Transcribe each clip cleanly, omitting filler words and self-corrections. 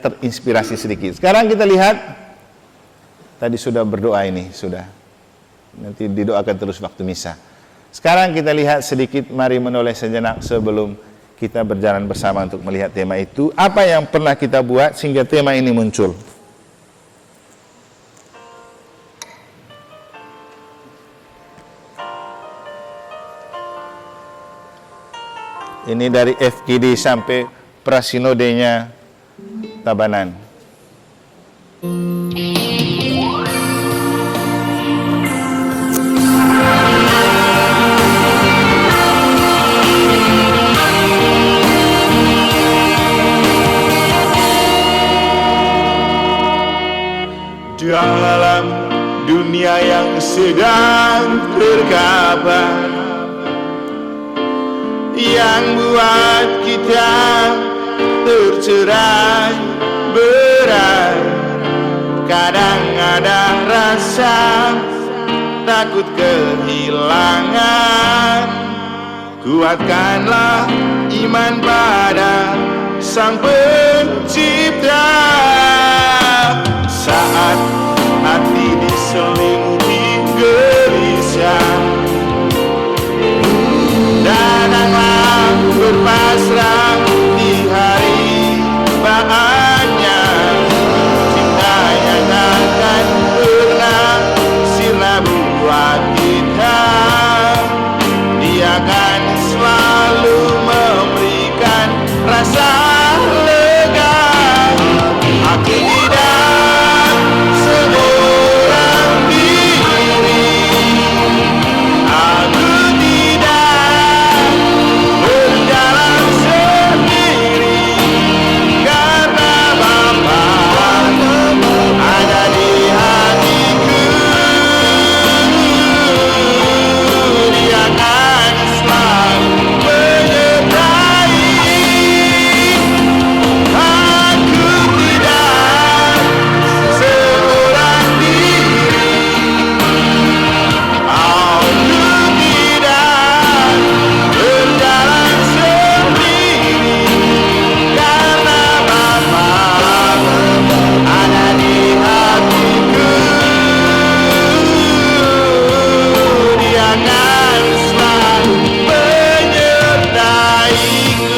terinspirasi sedikit. Sekarang kita lihat, tadi sudah berdoa ini, sudah. Nanti didoakan terus waktu misa. Sekarang kita lihat sedikit, mari menoleh sejenak sebelum kita berjalan bersama untuk melihat tema itu. Apa yang pernah kita buat sehingga tema ini muncul? Ini dari FGD sampai prasinodenya Tabanan. Dalam dunia yang sedang terkabar, yang buat kita tercerai berai, kadang ada rasa takut kehilangan. Kuatkanlah iman pada Sang Pencipta. Saat hati diselimuti gelisah, datanglah berpasrah di hari bahannya. Cintanya takkan pernah sirna buat kita. Dia akan selalu memberikan rasa lega. Aku tidak seorang diri, aku tidak berjalan sendiri, karena Bapa ada di hatiku. Dia akan selalu menyertai. Aku tidak seorang diri, aku tidak berjalan sendiri, karena Bapa ada di hatiku. Dia akan selalu menyertaiku.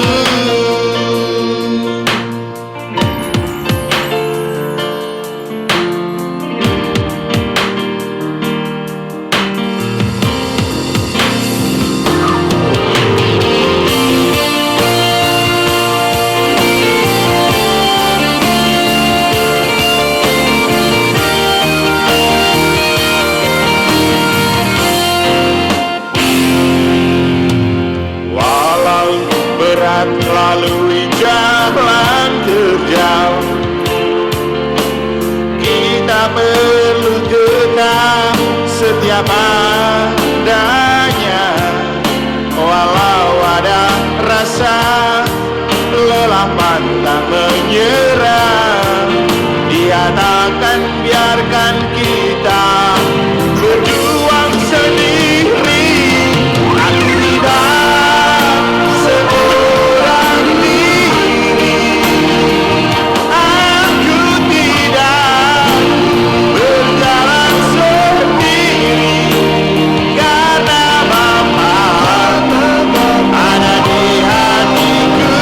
Walau berat lalui jalan terjal, kita perlu tetap setiap adanya. Walau ada rasa lelah pantang menyerah, Dia takkan biarkan kita berjuang sendiri. Aku tidak seorang diri, aku tidak berjalan sendiri, karena Bapa ada di hatiku.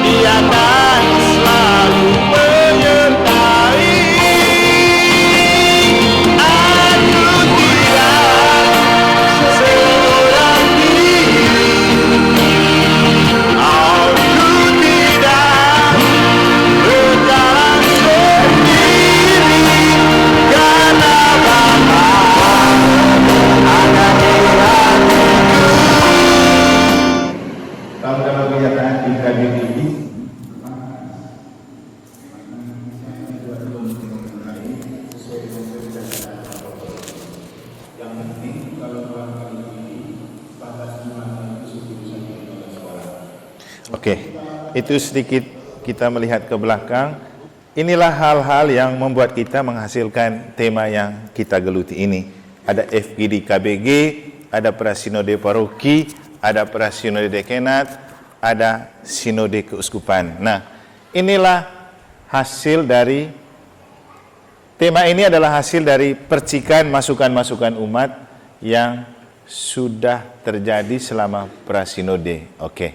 Dia akan selalu menyertai. Aku tidak seorang diri, aku tidak berjalan sendiri, karena Bapa ada di hatiku. Kalau kegiatan di KBG ini, oke, itu sedikit kita melihat ke belakang. Inilah hal-hal yang membuat kita menghasilkan tema yang kita geluti ini. Ada FGD KBG, ada prasinode paroki, ada prasinode dekenat, ada sinode keuskupan. Nah, inilah hasil dari, tema ini adalah hasil dari percikan masukan-masukan umat yang sudah terjadi selama prasinode. Oke.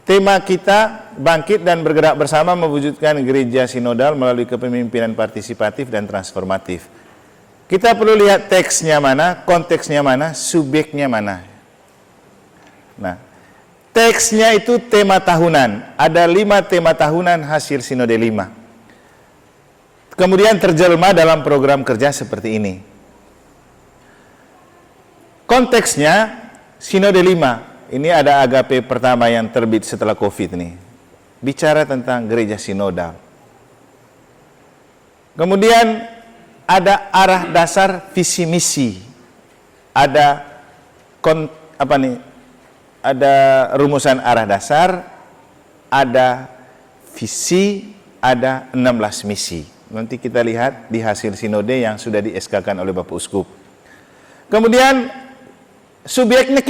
Tema kita, bangkit dan bergerak bersama mewujudkan gereja sinodal melalui kepemimpinan partisipatif dan transformatif. Kita perlu lihat teksnya mana, konteksnya mana, subjeknya mana. Nah, teksnya itu tema tahunan. Ada 5 tema tahunan hasil sinode 5. Kemudian terjelma dalam program kerja seperti ini. Konteksnya sinode 5. Ini ada agape pertama yang terbit setelah Covid nih. Bicara tentang gereja sinodal. Kemudian ada arah dasar visi misi. Ada ada rumusan arah dasar, ada visi, ada 16 misi. Nanti kita lihat di hasil sinode yang sudah di-SK-kan oleh Bapak Uskup. Kemudian subjeknya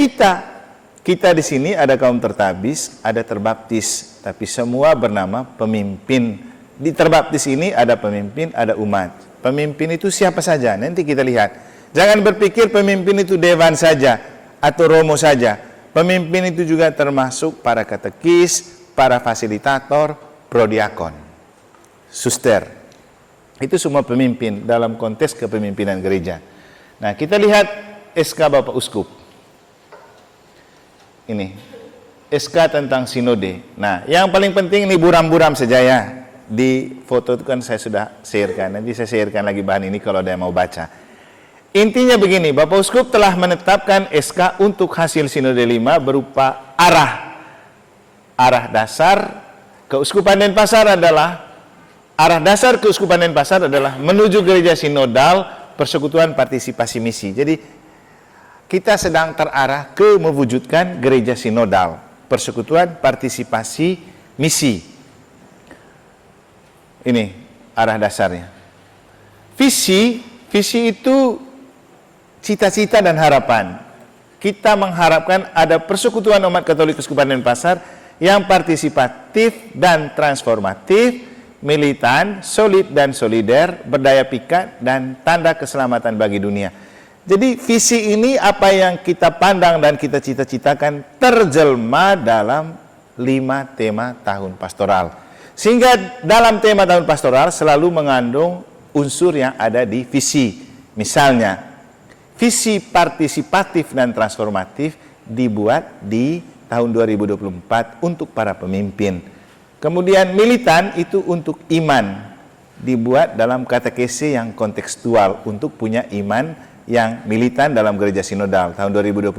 kita di sini ada kaum tertabis, ada terbaptis, tapi semua bernama pemimpin. Di terbaptis ini ada pemimpin, ada umat. Pemimpin itu siapa saja? Nanti kita lihat. Jangan berpikir pemimpin itu dewan saja atau romo saja. Pemimpin itu juga termasuk para katekis, para fasilitator, prodiakon, suster. Itu semua pemimpin dalam konteks kepemimpinan gereja. Nah, kita lihat SK Bapak Uskup. Ini SK tentang sinode. Nah, yang paling penting ini buram-buram saja ya. Di foto itu kan saya sudah sharekan. Nanti saya sharekan lagi bahan ini kalau ada yang mau baca. Intinya begini, Bapak Uskup telah menetapkan SK untuk hasil sinode 5 berupa arah dasar keuskupan Denpasar adalah menuju gereja sinodal, persekutuan, partisipasi, misi. Jadi kita sedang terarah ke mewujudkan gereja sinodal, persekutuan, partisipasi, misi. Ini arah dasarnya. Visi itu cita-cita dan harapan. Kita mengharapkan ada persekutuan umat Katolik Keuskupan Denpasar yang partisipatif dan transformatif, militan, solid dan solider, berdaya pikat, dan tanda keselamatan bagi dunia. Jadi visi ini apa yang kita pandang dan kita cita-citakan terjelma dalam 5 tema tahun pastoral. Sehingga dalam tema tahun pastoral selalu mengandung unsur yang ada di visi. Misalnya, visi partisipatif dan transformatif dibuat di tahun 2024 untuk para pemimpin. Kemudian militan itu untuk iman, dibuat dalam katekese yang kontekstual untuk punya iman yang militan dalam gereja sinodal tahun 2025.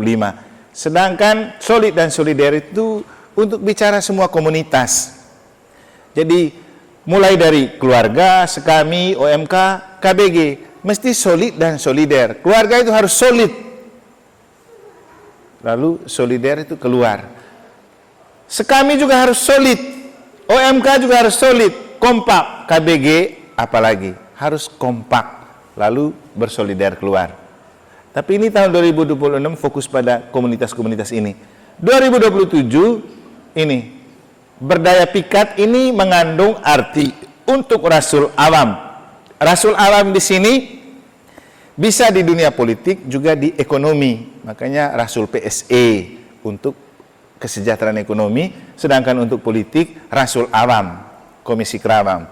Sedangkan solid dan solider itu untuk bicara semua komunitas. Jadi mulai dari keluarga, sekami, OMK, KBG, mesti solid dan solider. Keluarga itu harus solid. Lalu solider itu keluar. Sekami juga harus solid. OMK juga harus solid. Kompak. KBG apalagi. Harus kompak. Lalu bersolider keluar. Tapi ini tahun 2026 fokus pada komunitas-komunitas ini. 2027 ini. Berdaya pikat ini mengandung arti untuk rasul awam. Rasul awam di sini bisa di dunia politik juga di ekonomi. Makanya rasul PSE untuk kesejahteraan ekonomi, sedangkan untuk politik rasul awam, komisi kerawam.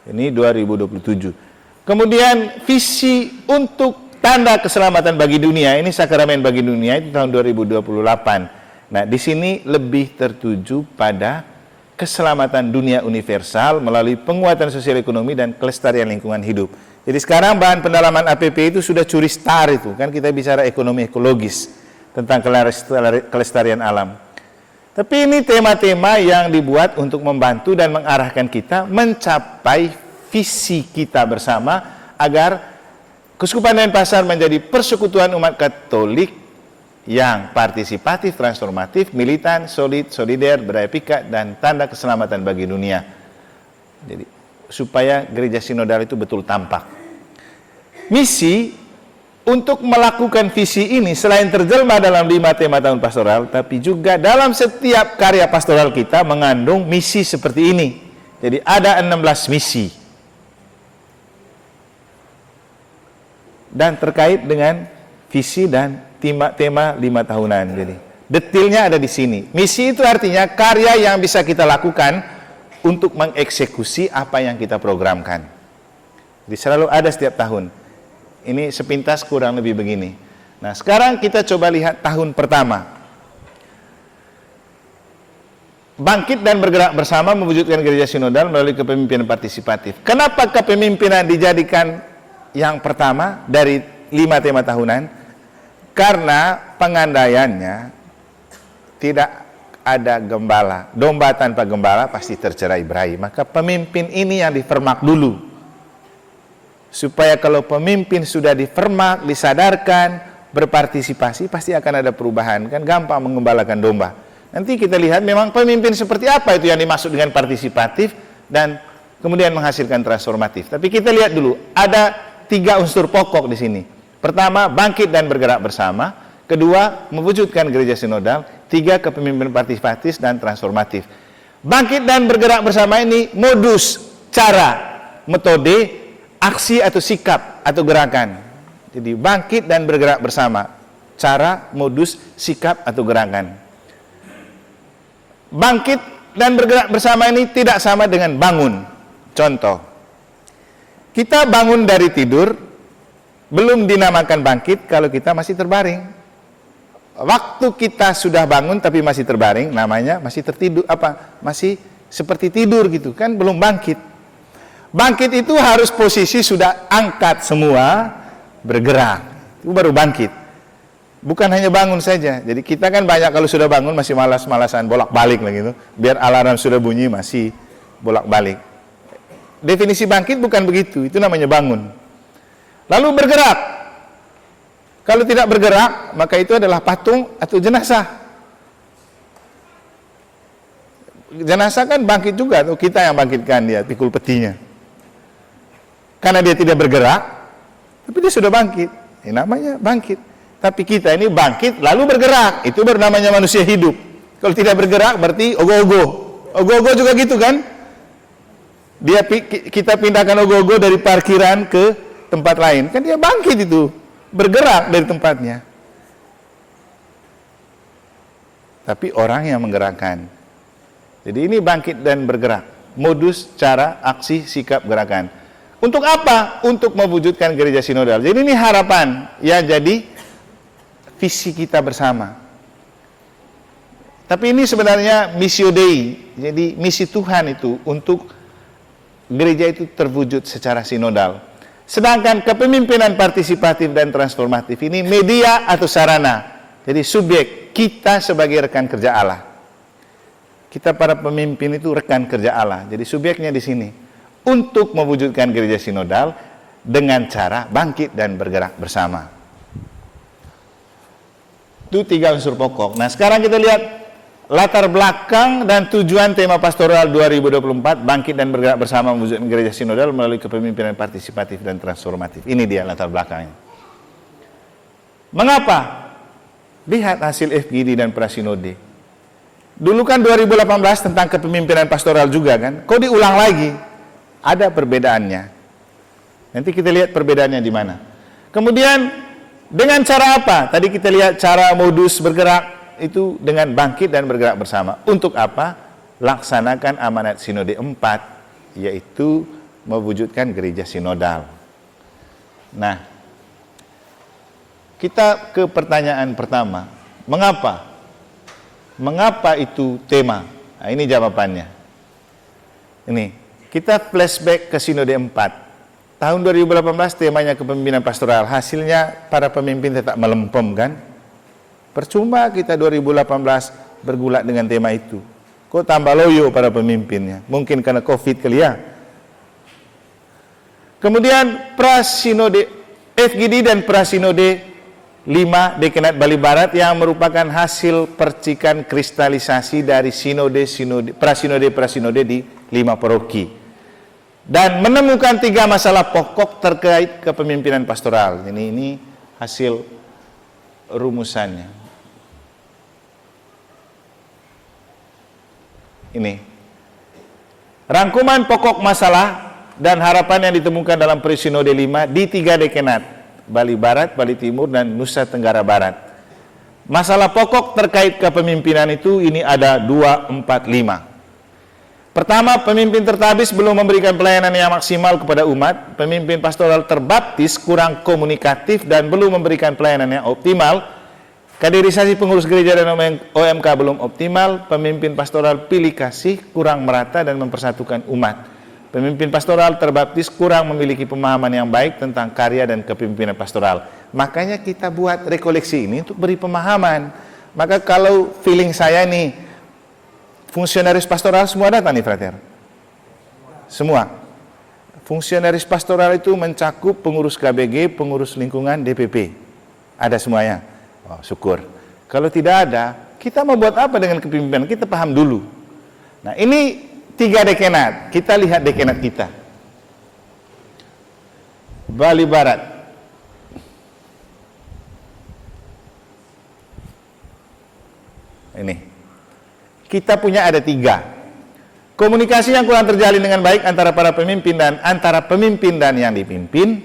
Ini 2027. Kemudian visi untuk tanda keselamatan bagi dunia, ini sakramen bagi dunia itu tahun 2028. Nah, di sini lebih tertuju pada keselamatan dunia universal melalui penguatan sosial ekonomi dan kelestarian lingkungan hidup. Jadi sekarang bahan pendalaman APP itu sudah curi star itu, kan kita bicara ekonomi ekologis tentang kelestarian alam. Tapi ini tema-tema yang dibuat untuk membantu dan mengarahkan kita mencapai visi kita bersama agar Keuskupan Denpasar menjadi persekutuan umat Katolik yang partisipatif, transformatif, militan, solid, solider, berdaya pikat, dan tanda keselamatan bagi dunia. Jadi, supaya gereja sinodal itu betul tampak. Misi untuk melakukan visi ini selain terjelma dalam 5 tema tahun pastoral, tapi juga dalam setiap karya pastoral kita mengandung misi seperti ini. Jadi ada 16 misi. Dan terkait dengan visi dan tema 5 tahunan. Jadi detailnya ada di sini. Misi itu artinya karya yang bisa kita lakukan untuk mengeksekusi apa yang kita programkan. Jadi selalu ada setiap tahun. Ini sepintas kurang lebih begini. Nah, sekarang kita coba lihat tahun pertama. Bangkit dan bergerak bersama mewujudkan gereja sinodal melalui kepemimpinan partisipatif. Kenapa kepemimpinan dijadikan yang pertama dari 5 tema tahunan? Karena pengandaiannya tidak ada gembala. Domba tanpa gembala pasti tercerai-berai. Maka pemimpin ini yang difermak dulu. Supaya kalau pemimpin sudah difermak, disadarkan, berpartisipasi, pasti akan ada perubahan. Kan gampang mengembalakan domba. Nanti kita lihat memang pemimpin seperti apa itu yang dimaksud dengan partisipatif dan kemudian menghasilkan transformatif. Tapi kita lihat dulu, ada 3 unsur pokok di sini. Pertama, bangkit dan bergerak bersama. Kedua, mewujudkan gereja sinodal. 3, kepemimpinan partisipatif dan transformatif. Bangkit dan bergerak bersama ini modus, cara, metode, aksi atau sikap atau gerakan. Jadi bangkit dan bergerak bersama. Cara, modus, sikap atau gerakan. Bangkit dan bergerak bersama ini tidak sama dengan bangun. Contoh, kita bangun dari tidur, belum dinamakan bangkit kalau kita masih terbaring. Waktu kita sudah bangun tapi masih terbaring, namanya masih tertidur, masih seperti tidur gitu kan, belum bangkit. Bangkit itu harus posisi sudah angkat semua, bergerak. Itu baru bangkit. Bukan hanya bangun saja. Jadi kita kan banyak kalau sudah bangun masih malas-malasan, bolak-balik lah gitu. Biar alarm sudah bunyi masih bolak-balik. Definisi bangkit bukan begitu, itu namanya bangun. Lalu bergerak. Kalau tidak bergerak, maka itu adalah patung atau jenazah. Jenazah kan bangkit juga, atau kita yang bangkitkan dia, pikul petinya. Karena dia tidak bergerak, tapi dia sudah bangkit. Ini namanya bangkit. Tapi kita ini bangkit lalu bergerak. Itu baru namanya manusia hidup. Kalau tidak bergerak berarti ogo-ogo. Ogo-ogo juga gitu kan? Kita pindahkan ogo-ogo dari parkiran ke tempat lain. Kan dia bangkit itu. Bergerak dari tempatnya. Tapi orang yang menggerakkan. Jadi ini bangkit dan bergerak. Modus, cara, aksi, sikap, gerakan. Untuk apa? Untuk mewujudkan gereja sinodal. Jadi ini harapan ya, jadi visi kita bersama. Tapi ini sebenarnya missio Dei. Jadi misi Tuhan itu untuk gereja itu terwujud secara sinodal. Sedangkan kepemimpinan partisipatif dan transformatif ini media atau sarana. Jadi subjek, kita sebagai rekan kerja Allah. Kita para pemimpin itu rekan kerja Allah. Jadi subjeknya di sini. Untuk mewujudkan gereja sinodal dengan cara bangkit dan bergerak bersama. Itu 3 unsur pokok. Nah, sekarang kita lihat latar belakang dan tujuan tema pastoral 2024, bangkit dan bergerak bersama mewujudkan gereja sinodal melalui kepemimpinan partisipatif dan transformatif. Ini dia latar belakangnya. Mengapa? Lihat hasil FGD dan Prasinode. Dulu kan 2018 tentang kepemimpinan pastoral juga kan. Kok diulang lagi? Ada perbedaannya. Nanti kita lihat perbedaannya di mana. Kemudian dengan cara apa? Tadi kita lihat cara modus bergerak itu dengan bangkit dan bergerak bersama. Untuk apa? Laksanakan amanat Sinode 4, yaitu mewujudkan gereja sinodal. Nah, kita ke pertanyaan pertama. Mengapa? Mengapa itu tema? Nah, ini jawabannya. Ini, kita flashback ke Sinode 4. Tahun 2018 temanya kepemimpinan pastoral. Hasilnya para pemimpin tetap melempem kan? Percuma kita 2018 bergulat dengan tema itu. Kok tambah loyo para pemimpinnya? Mungkin karena COVID kali ya. Kemudian Prasinode FGD dan Prasinode 5 Dekanat Bali Barat yang merupakan hasil percikan kristalisasi dari prasinode di 5 paroki. Dan menemukan 3 masalah pokok terkait kepemimpinan pastoral. Ini hasil rumusannya. Ini rangkuman pokok masalah dan harapan yang ditemukan dalam Pre-Sinode 5 di 3 dekenat, Bali Barat, Bali Timur, dan Nusa Tenggara Barat. Masalah pokok terkait kepemimpinan itu ini ada 2, 4, 5. Pertama, pemimpin tertabis belum memberikan pelayanan yang maksimal kepada umat. Pemimpin pastoral terbaptis kurang komunikatif dan belum memberikan pelayanan yang optimal. Kaderisasi pengurus gereja dan OMK belum optimal. Pemimpin pastoral pilih kasih kurang merata dan mempersatukan umat. Pemimpin pastoral terbaptis kurang memiliki pemahaman yang baik tentang karya dan kepemimpinan pastoral. Makanya kita buat rekoleksi ini untuk beri pemahaman. Maka kalau feeling saya nih, fungsionaris pastoral semua datang nih, frater? Semua. Fungsionaris pastoral itu mencakup pengurus KBG, pengurus lingkungan, DPP. Ada semuanya. Oh, syukur. Kalau tidak ada, kita mau buat apa dengan kepemimpinan? Kita paham dulu. Nah, ini 3 dekenat. Kita lihat dekenat kita. Bali Barat. Ini. Kita punya ada 3. Komunikasi yang kurang terjalin dengan baik antara para pemimpin dan antara pemimpin dan yang dipimpin.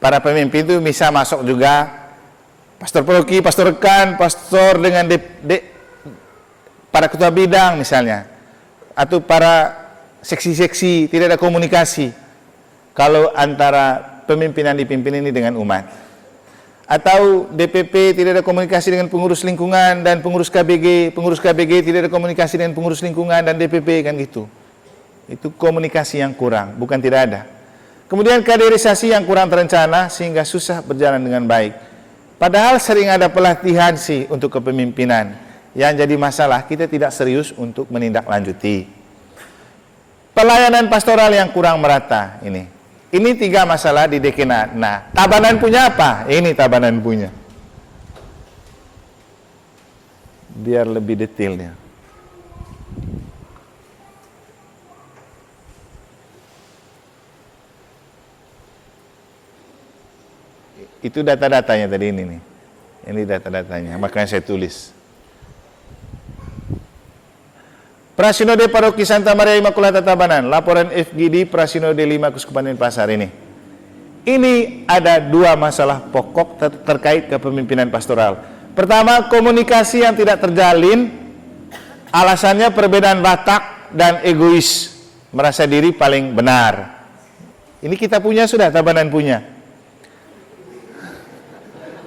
Para pemimpin itu bisa masuk juga pastor paroki, pastor rekan, pastor dengan para ketua bidang misalnya, atau para seksi-seksi, tidak ada komunikasi kalau antara pemimpin yang dipimpin ini dengan umat. Atau DPP tidak ada komunikasi dengan pengurus lingkungan dan pengurus KBG tidak ada komunikasi dengan pengurus lingkungan dan DPP, kan gitu. Itu komunikasi yang kurang, bukan tidak ada. Kemudian kaderisasi yang kurang terencana sehingga susah berjalan dengan baik. Padahal sering ada pelatihan sih untuk kepemimpinan. Yang jadi masalah, kita tidak serius untuk menindaklanjuti. Pelayanan pastoral yang kurang merata ini. Ini 3 masalah di dekenat. Nah, Tabanan punya apa? Ini Tabanan punya. Biar lebih detailnya. Itu data-datanya tadi ini nih. Ini data-datanya, makanya saya tulis. Prasinode Paroki Santa Maria Immaculata Tabanan, laporan FGD Prasinode 5 Keuskupan Denpasar ini. Ini ada 2 masalah pokok terkait kepemimpinan pastoral. Pertama, komunikasi yang tidak terjalin, alasannya perbedaan watak dan egois, merasa diri paling benar. Ini kita punya sudah, Tabanan punya.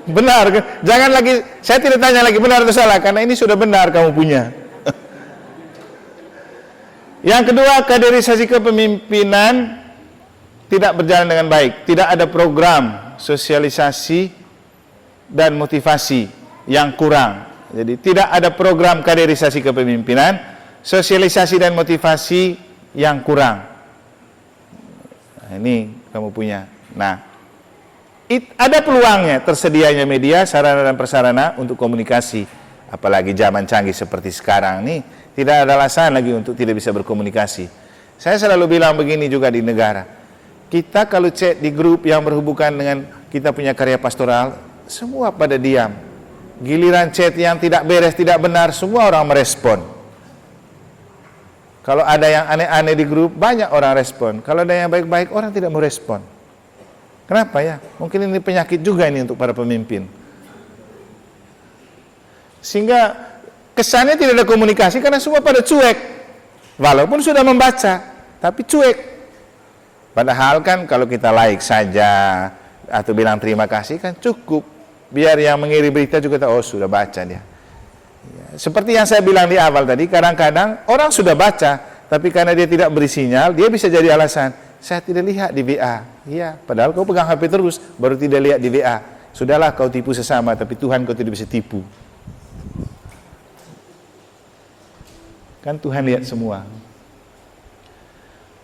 Benar, jangan lagi, saya tidak tanya lagi benar atau salah, karena ini sudah benar kamu punya. Yang kedua, kaderisasi kepemimpinan tidak berjalan dengan baik. Tidak ada program sosialisasi dan motivasi yang kurang. Jadi tidak ada program kaderisasi kepemimpinan, sosialisasi dan motivasi yang kurang. Nah, ini kamu punya. Nah, ada peluangnya tersedianya media, sarana dan prasarana untuk komunikasi. Apalagi zaman canggih seperti sekarang nih, tidak ada alasan lagi untuk tidak bisa berkomunikasi. Saya selalu bilang begini juga di negara. Kita kalau chat di grup yang berhubungan dengan kita punya karya pastoral, semua pada diam. Giliran chat yang tidak beres, tidak benar, semua orang merespon. Kalau ada yang aneh-aneh di grup, banyak orang respon. Kalau ada yang baik-baik, orang tidak mau respon. Kenapa ya? Mungkin ini penyakit juga ini untuk para pemimpin. Sehingga kesannya tidak ada komunikasi karena semua pada cuek. Walaupun sudah membaca, tapi cuek. Padahal kan kalau kita like saja atau bilang terima kasih kan cukup. Biar yang mengirim berita juga tahu, oh sudah baca dia. Ya, seperti yang saya bilang di awal tadi, kadang-kadang orang sudah baca, tapi karena dia tidak beri sinyal, dia bisa jadi alasan. Saya tidak lihat di WA. Iya, padahal kau pegang HP terus, baru tidak lihat di WA. Sudahlah kau tipu sesama, tapi Tuhan kau tidak bisa tipu. Kan Tuhan lihat semua.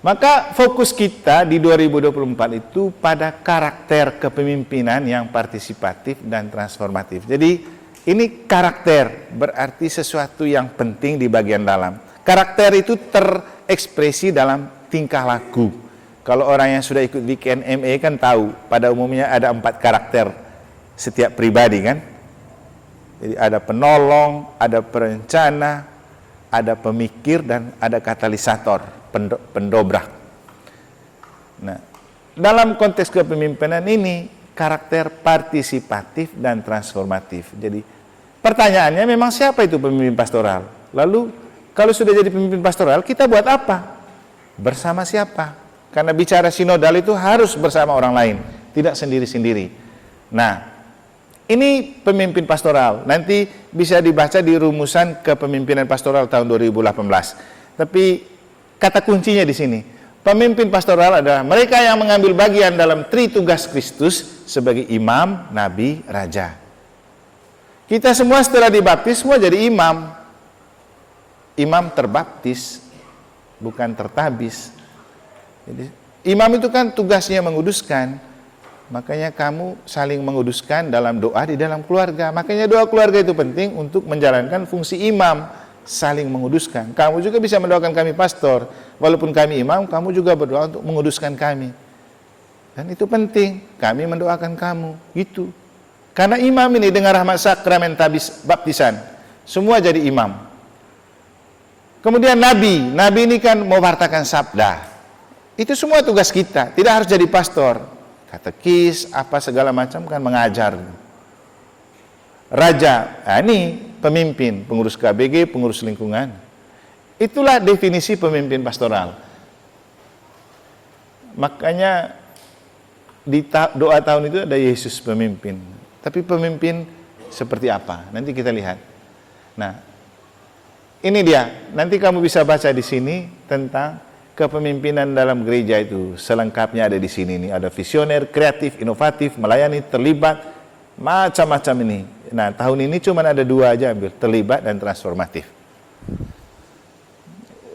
Maka fokus kita di 2024 itu pada karakter kepemimpinan yang partisipatif dan transformatif. Jadi ini karakter, berarti sesuatu yang penting di bagian dalam. Karakter itu terekspresi dalam tingkah laku. Kalau orang yang sudah ikut weekend MA kan tahu, pada umumnya ada 4 karakter setiap pribadi kan. Jadi ada penolong, ada perencana, ada pemikir, dan ada katalisator, pendobrak. Nah, dalam konteks kepemimpinan ini, karakter partisipatif dan transformatif. Jadi, pertanyaannya memang siapa itu pemimpin pastoral? Lalu, kalau sudah jadi pemimpin pastoral, kita buat apa? Bersama siapa? Karena bicara sinodal itu harus bersama orang lain, tidak sendiri-sendiri. Nah, ini pemimpin pastoral. Nanti bisa dibaca di rumusan kepemimpinan pastoral tahun 2018. Tapi kata kuncinya di sini. Pemimpin pastoral adalah mereka yang mengambil bagian dalam Tritugas Kristus sebagai imam, nabi, raja. Kita semua setelah dibaptis semua jadi imam. Imam terbaptis, bukan tertabis. Jadi, imam itu kan tugasnya menguduskan. Makanya kamu saling menguduskan dalam doa di dalam keluarga. Makanya doa keluarga itu penting untuk menjalankan fungsi imam, saling menguduskan. Kamu juga bisa mendoakan kami pastor. Walaupun kami imam, kamu juga berdoa untuk menguduskan kami. Dan itu penting, kami mendoakan kamu. Gitu. Karena imam ini dengan rahmat sakramen baptisan, semua jadi imam. Kemudian nabi. Nabi ini kan mewartakan sabda. Itu semua tugas kita, tidak harus jadi pastor. Katekis, apa segala macam kan mengajar. Raja, ini pemimpin, pengurus KBG, pengurus lingkungan. Itulah definisi pemimpin pastoral. Makanya di doa tahun itu ada Yesus pemimpin. Tapi pemimpin seperti apa? Nanti kita lihat. Nah, ini dia. Nanti kamu bisa baca di sini tentang kepemimpinan dalam gereja itu. Selengkapnya ada di sini nih. Ada visioner, kreatif, inovatif, melayani, terlibat, macam-macam ini. Nah, tahun ini cuma ada 2 aja ambil, terlibat dan transformatif.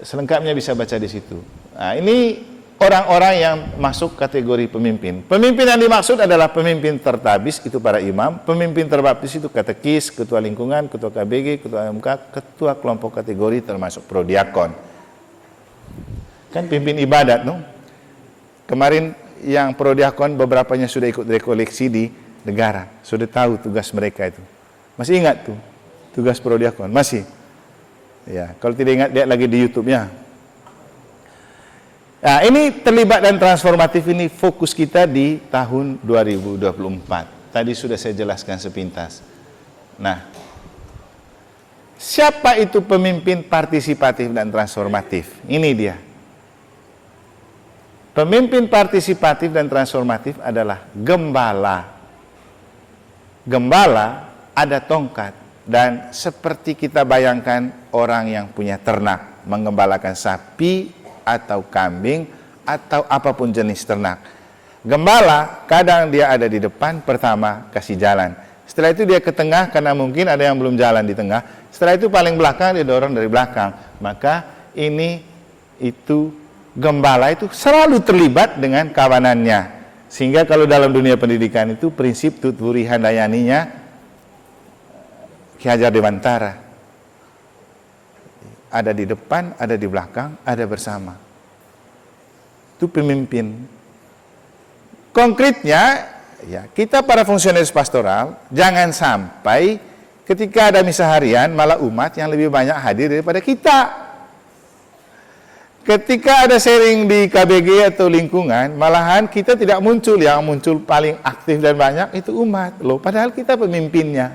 Selengkapnya bisa baca di situ. Nah, ini orang-orang yang masuk kategori pemimpin. Pemimpin yang dimaksud adalah pemimpin tertabis, itu para imam. Pemimpin terbaptis itu katekis, ketua lingkungan, ketua KBG, ketua MK, ketua kelompok kategori termasuk prodiakon. Kan pimpin ibadat, no? Kemarin yang prodiakon beberapanya sudah ikut rekoleksi di negara, sudah tahu tugas mereka itu. Masih ingat tuh tugas prodiakon? Masih? Ya, kalau tidak ingat lihat lagi di YouTube-nya. Nah, ini terlibat dan transformatif ini fokus kita di tahun 2024. Tadi sudah saya jelaskan sepintas. Nah, siapa itu pemimpin partisipatif dan transformatif? Ini dia. Pemimpin partisipatif dan transformatif adalah gembala. Gembala ada tongkat, dan seperti kita bayangkan orang yang punya ternak menggembalakan sapi atau kambing atau apapun jenis ternak. Gembala kadang dia ada di depan, pertama kasih jalan. Setelah itu dia ke tengah karena mungkin ada yang belum jalan di tengah. Setelah itu paling belakang dia dorong dari belakang. Maka itu gembala itu selalu terlibat dengan kawanannya. Sehingga kalau dalam dunia pendidikan itu prinsip tuturi handayaninya Ki Hajar Dewantara. Ada di depan, ada di belakang, ada bersama. Itu pemimpin. Konkretnya, ya kita para fungsionaris pastoral jangan sampai ketika ada misa harian malah umat yang lebih banyak hadir daripada kita. Ketika ada sharing di KBG atau lingkungan, malahan kita tidak muncul. Yang muncul paling aktif dan banyak itu umat. Loh, padahal kita pemimpinnya.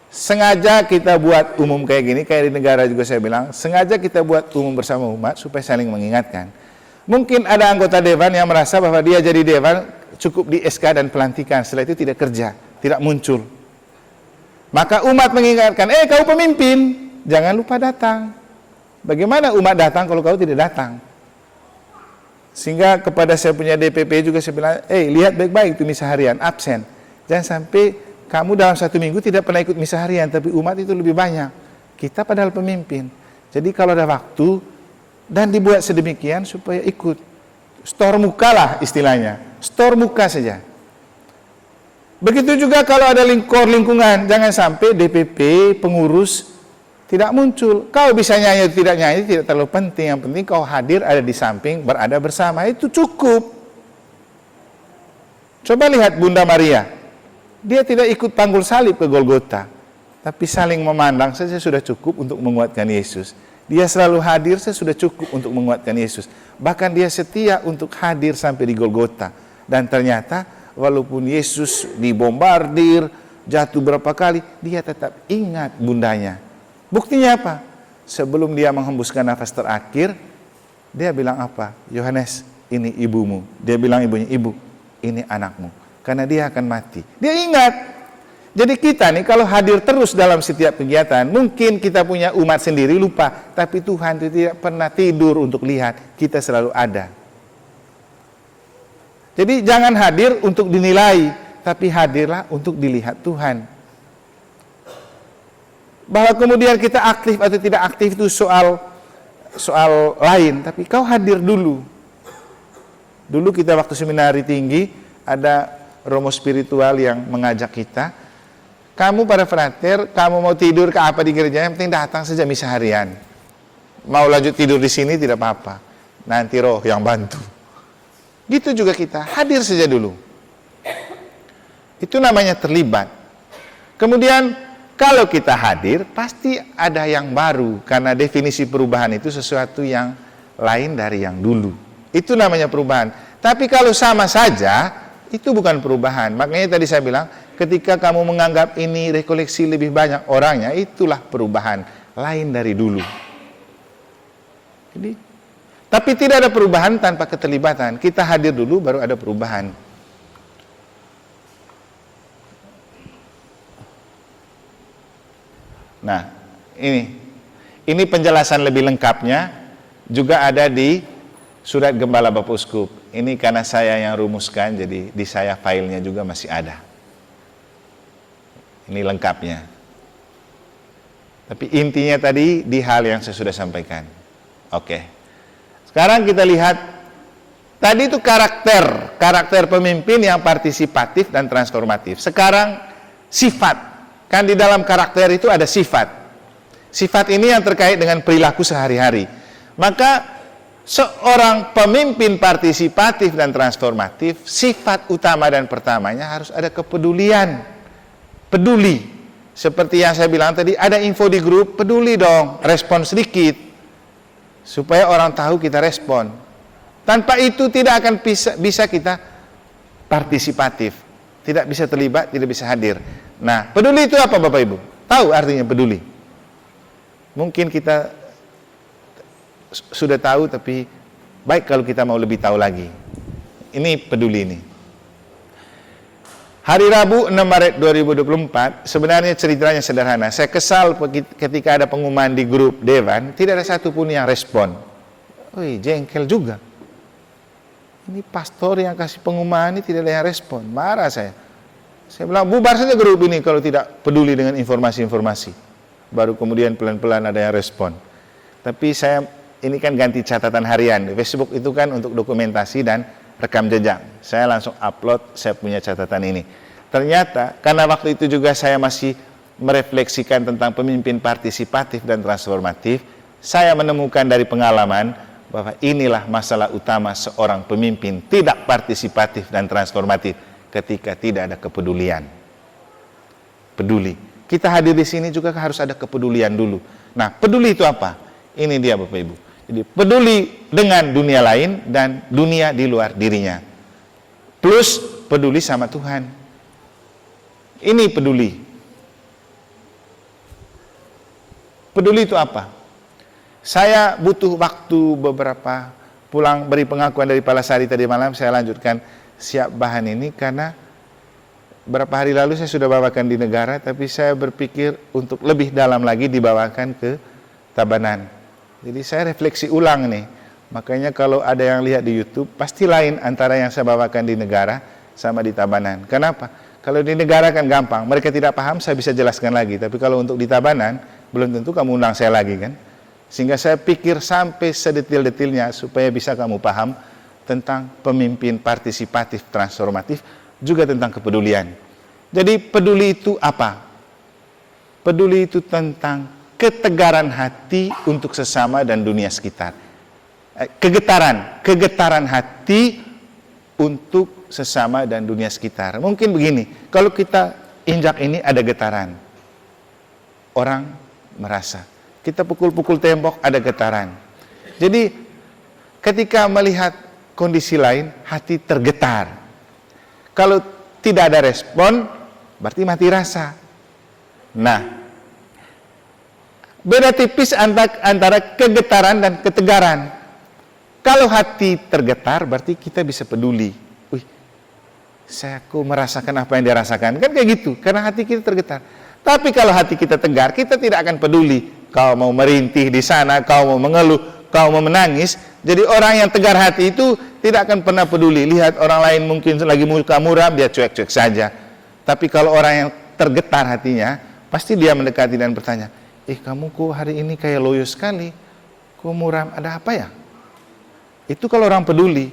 Sengaja kita buat umum kayak gini, kayak di negara juga saya bilang, sengaja kita buat umum bersama umat supaya saling mengingatkan. Mungkin ada anggota dewan yang merasa bahwa dia jadi dewan cukup di SK dan pelantikan, setelah itu tidak kerja, tidak muncul. Maka umat mengingatkan, kau pemimpin, jangan lupa datang. Bagaimana umat datang kalau kau tidak datang? Sehingga kepada saya punya DPP juga saya bilang, lihat baik-baik itu misa harian, absen. Jangan sampai kamu dalam 1 minggu tidak pernah ikut misa harian, tapi umat itu lebih banyak. Kita padahal pemimpin. Jadi kalau ada waktu, dan dibuat sedemikian supaya ikut. Store muka lah istilahnya. Store muka saja. Begitu juga kalau ada lingkungan, jangan sampai DPP, pengurus, tidak muncul. Kau bisa nyanyi atau tidak nyanyi tidak terlalu penting. Yang penting kau hadir, ada di samping, berada bersama, itu cukup. Coba lihat Bunda Maria. Dia tidak ikut panggul salib ke Golgota, tapi saling memandang saja sudah cukup untuk menguatkan Yesus. Dia selalu hadir saja sudah cukup untuk menguatkan Yesus. Bahkan dia setia untuk hadir sampai di Golgota. Dan ternyata walaupun Yesus dibombardir, jatuh berapa kali, dia tetap ingat bundanya. Buktinya apa? Sebelum dia menghembuskan nafas terakhir, dia bilang apa? Yohanes, ini ibumu. Dia bilang ibunya, ibu, ini anakmu. Karena dia akan mati. Dia ingat. Jadi kita nih kalau hadir terus dalam setiap kegiatan, mungkin kita punya umat sendiri lupa, tapi Tuhan itu tidak pernah tidur untuk lihat, kita selalu ada. Jadi jangan hadir untuk dinilai, tapi hadirlah untuk dilihat Tuhan. Bahwa kemudian kita aktif atau tidak aktif itu soal lain, tapi kau hadir dulu. Dulu kita waktu seminari tinggi, ada romo spiritual yang mengajak kita, kamu para frater, kamu mau tidur ke apa di gereja, yang penting datang saja misa harian. Mau lanjut tidur di sini tidak apa-apa. Nanti roh yang bantu. Gitu juga kita, hadir saja dulu. Itu namanya terlibat. Kemudian kalau kita hadir, pasti ada yang baru. Karena definisi perubahan itu sesuatu yang lain dari yang dulu. Itu namanya perubahan. Tapi kalau sama saja, itu bukan perubahan. Makanya tadi saya bilang, ketika kamu menganggap ini rekoleksi lebih banyak orangnya, itulah perubahan lain dari dulu. Jadi, tapi tidak ada perubahan tanpa keterlibatan. Kita hadir dulu baru ada perubahan. Nah, ini penjelasan lebih lengkapnya juga ada di Surat Gembala Bapak Uskup. Ini karena saya yang rumuskan, jadi di saya filenya juga masih ada. Ini lengkapnya. Tapi intinya tadi di hal yang saya sudah sampaikan. Oke. Sekarang kita lihat, tadi itu karakter pemimpin yang partisipatif dan transformatif. Sekarang sifat. Kan di dalam karakter itu ada sifat. Sifat ini yang terkait dengan perilaku sehari-hari. Maka seorang pemimpin partisipatif dan transformatif, sifat utama dan pertamanya harus ada kepedulian. Peduli. Seperti yang saya bilang tadi, ada info di grup, peduli dong, respon sedikit. Supaya orang tahu kita respon. Tanpa itu tidak akan bisa kita partisipatif. Tidak bisa terlibat, tidak bisa hadir. Nah, peduli itu apa Bapak Ibu? Tahu artinya peduli? Mungkin kita sudah tahu, tapi baik kalau kita mau lebih tahu lagi. Ini peduli ini. Hari Rabu 6 Maret 2024, sebenarnya ceritanya sederhana. Saya kesal ketika ada pengumuman di grup Dewan, tidak ada satupun yang respon. Wih, jengkel juga. Ini pastor yang kasih pengumuman ini tidak ada yang respon. Marah saya. Saya bilang, bubar saja grup ini kalau tidak peduli dengan informasi-informasi. Baru kemudian pelan-pelan ada yang respon. Tapi saya, ini kan ganti catatan harian. Di Facebook itu kan untuk dokumentasi dan rekam jejak. Saya langsung upload, saya punya catatan ini. Ternyata, karena waktu itu juga saya masih merefleksikan tentang pemimpin partisipatif dan transformatif, saya menemukan dari pengalaman bahwa inilah masalah utama seorang pemimpin tidak partisipatif dan transformatif ketika tidak ada kepedulian. Peduli. Kita hadir di sini juga harus ada kepedulian dulu. Nah, peduli itu apa? Ini dia Bapak Ibu. Jadi peduli dengan dunia lain dan dunia di luar dirinya. Plus peduli sama Tuhan. Ini peduli. Peduli itu apa? Saya butuh waktu beberapa pulang beri pengakuan dari Palasari tadi malam, saya lanjutkan siap bahan ini karena beberapa hari lalu saya sudah bawakan di negara, tapi saya berpikir untuk lebih dalam lagi dibawakan ke Tabanan. Jadi saya refleksi ulang nih. Makanya kalau ada yang lihat di YouTube, pasti lain antara yang saya bawakan di negara sama di Tabanan. Kenapa? Kalau di negara kan gampang, mereka tidak paham, saya bisa jelaskan lagi. Tapi kalau untuk di Tabanan, belum tentu kamu undang saya lagi kan. Sehingga saya pikir sampai sedetil-detilnya supaya bisa kamu paham tentang pemimpin partisipatif transformatif, juga tentang kepedulian. Jadi peduli itu apa? Peduli itu tentang ketegaran hati untuk sesama dan dunia sekitar. Kegetaran hati untuk sesama dan dunia sekitar. Mungkin begini, kalau kita injak ini ada getaran, orang merasa. Kita pukul-pukul tembok ada getaran. Jadi ketika melihat kondisi lain, hati tergetar. Kalau tidak ada respon, berarti mati rasa. Nah, beda tipis antara kegetaran dan ketegaran. Kalau hati tergetar, berarti kita bisa peduli. Wih, aku merasakan apa yang dia rasakan. Kan kayak gitu, karena hati kita tergetar. Tapi kalau hati kita tegar, kita tidak akan peduli. Kau mau merintih di sana, kau mau mengeluh, kau mau menangis. Jadi orang yang tegar hati itu tidak akan pernah peduli. Lihat orang lain mungkin lagi muka muram, dia cuek-cuek saja. Tapi kalau orang yang tergetar hatinya, pasti dia mendekati dan bertanya, kamu kok hari ini kayak loyo sekali, kok muram, ada apa ya? Itu kalau orang peduli.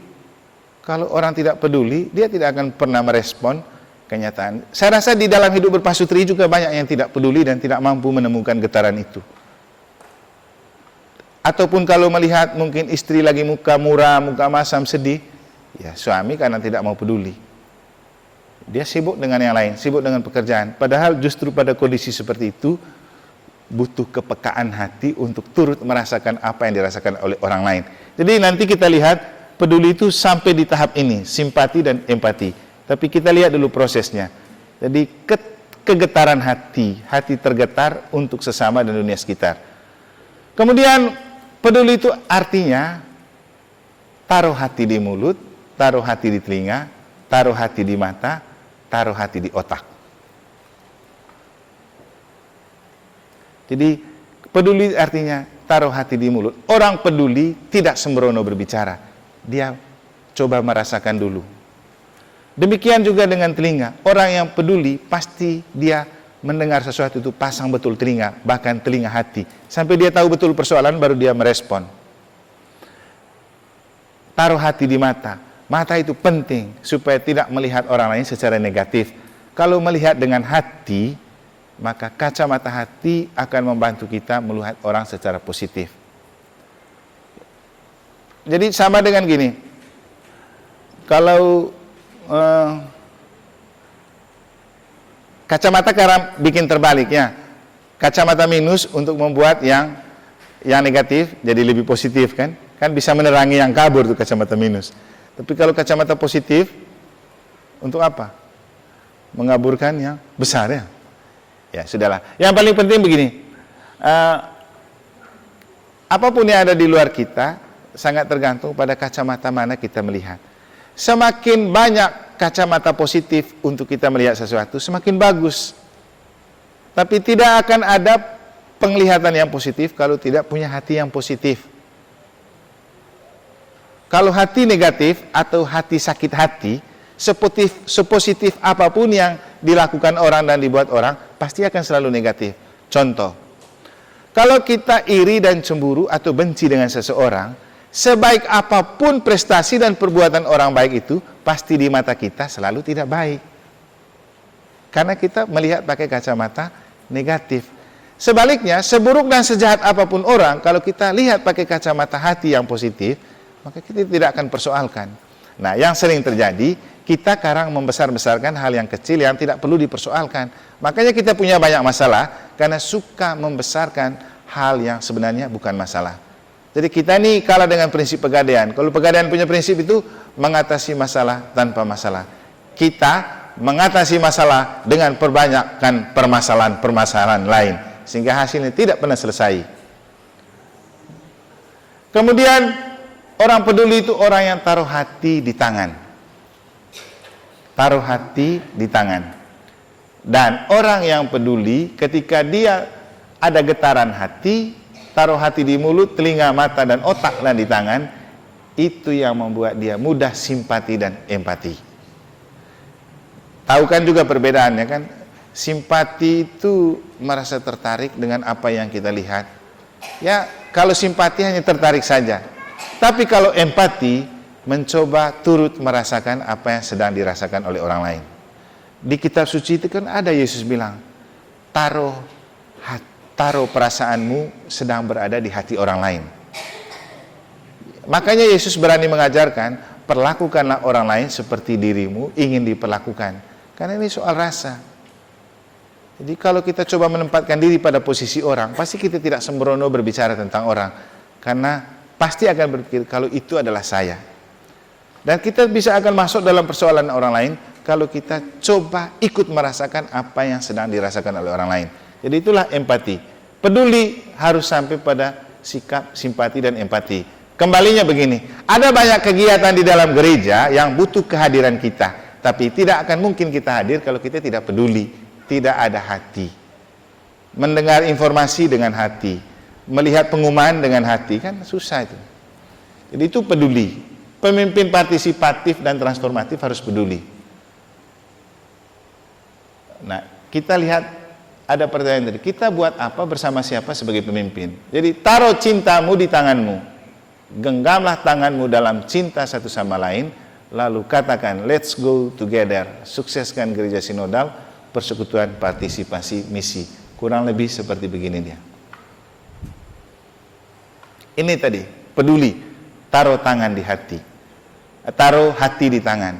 Kalau orang tidak peduli, dia tidak akan pernah merespon kenyataan. Saya rasa di dalam hidup berpasutri juga banyak yang tidak peduli dan tidak mampu menemukan getaran itu. Ataupun kalau melihat mungkin istri lagi muka muram, muka masam, sedih, ya suami karena tidak mau peduli. Dia sibuk dengan yang lain, sibuk dengan pekerjaan. Padahal justru pada kondisi seperti itu, butuh kepekaan hati untuk turut merasakan apa yang dirasakan oleh orang lain. Jadi nanti kita lihat peduli itu sampai di tahap ini, simpati dan empati. Tapi kita lihat dulu prosesnya. Jadi kegetaran hati tergetar untuk sesama dan dunia sekitar. Kemudian peduli itu artinya taruh hati di mulut, taruh hati di telinga, taruh hati di mata, taruh hati di otak. Jadi peduli artinya taruh hati di mulut. Orang peduli tidak sembrono berbicara. Dia coba merasakan dulu. Demikian juga dengan telinga. Orang yang peduli pasti dia mendengar sesuatu itu pasang betul telinga, bahkan telinga hati. Sampai dia tahu betul persoalan baru dia merespon. Taruh hati di mata. Mata itu penting supaya tidak melihat orang lain secara negatif. Kalau melihat dengan hati, maka kacamata hati akan membantu kita melihat orang secara positif. Jadi sama dengan gini, kalau kacamata sekarang bikin terbaliknya, kacamata minus untuk membuat yang negatif jadi lebih positif, kan bisa menerangi yang kabur tuh kacamata minus. Tapi kalau kacamata positif untuk apa? Mengaburkan yang besar ya. Ya sudahlah. Yang paling penting begini, apapun yang ada di luar kita sangat tergantung pada kacamata mana kita melihat. Semakin banyak kacamata positif untuk kita melihat sesuatu, semakin bagus. Tapi tidak akan ada penglihatan yang positif kalau tidak punya hati yang positif. Kalau hati negatif atau hati sakit hati, sepositif apapun yang dilakukan orang dan dibuat orang, pasti akan selalu negatif. Contoh, kalau kita iri dan cemburu atau benci dengan seseorang, sebaik apapun prestasi dan perbuatan orang baik itu, pasti di mata kita selalu tidak baik. Karena kita melihat pakai kacamata negatif. Sebaliknya, seburuk dan sejahat apapun orang, kalau kita lihat pakai kacamata hati yang positif, maka kita tidak akan persoalkan. Nah, yang sering terjadi, kita kadang membesar-besarkan hal yang kecil yang tidak perlu dipersoalkan. Makanya kita punya banyak masalah, karena suka membesarkan hal yang sebenarnya bukan masalah. Jadi kita ini kalah dengan prinsip Pegadaian. Kalau Pegadaian punya prinsip itu, mengatasi masalah tanpa masalah. Kita mengatasi masalah dengan perbanyakkan permasalahan-permasalahan lain, sehingga hasilnya tidak pernah selesai. Kemudian, orang peduli itu orang yang taruh hati di tangan. Taruh hati di tangan. Dan orang yang peduli ketika dia ada getaran hati, taruh hati di mulut, telinga, mata, dan otak dan di tangan, itu yang membuat dia mudah simpati dan empati. Tahu kan juga perbedaannya kan? Simpati itu merasa tertarik dengan apa yang kita lihat. Ya, kalau simpati hanya tertarik saja. Tapi kalau empati, mencoba turut merasakan apa yang sedang dirasakan oleh orang lain. Di kitab suci itu kan ada Yesus bilang, taruh taruh perasaanmu sedang berada di hati orang lain. Makanya Yesus berani mengajarkan, perlakukanlah orang lain seperti dirimu ingin diperlakukan. Karena ini soal rasa. Jadi kalau kita coba menempatkan diri pada posisi orang, pasti kita tidak sembrono berbicara tentang orang. Karena pasti akan berpikir kalau itu adalah saya. Dan kita bisa akan masuk dalam persoalan orang lain kalau kita coba ikut merasakan apa yang sedang dirasakan oleh orang lain. Jadi itulah empati. Peduli harus sampai pada sikap simpati dan empati. Kembalinya begini, ada banyak kegiatan di dalam gereja yang butuh kehadiran kita, tapi tidak akan mungkin kita hadir kalau kita tidak peduli, tidak ada hati. Mendengar informasi dengan hati, melihat pengumuman dengan hati, kan susah itu. Jadi itu peduli. Pemimpin partisipatif dan transformatif harus peduli. Nah, kita lihat ada pertanyaan tadi, kita buat apa bersama siapa sebagai pemimpin? Jadi taruh cintamu di tanganmu. Genggamlah tanganmu dalam cinta satu sama lain, lalu katakan, let's go together, sukseskan gereja sinodal, persekutuan, partisipasi, misi. Kurang lebih seperti begini dia. Ini tadi, peduli, taruh tangan di hati, taruh hati di tangan,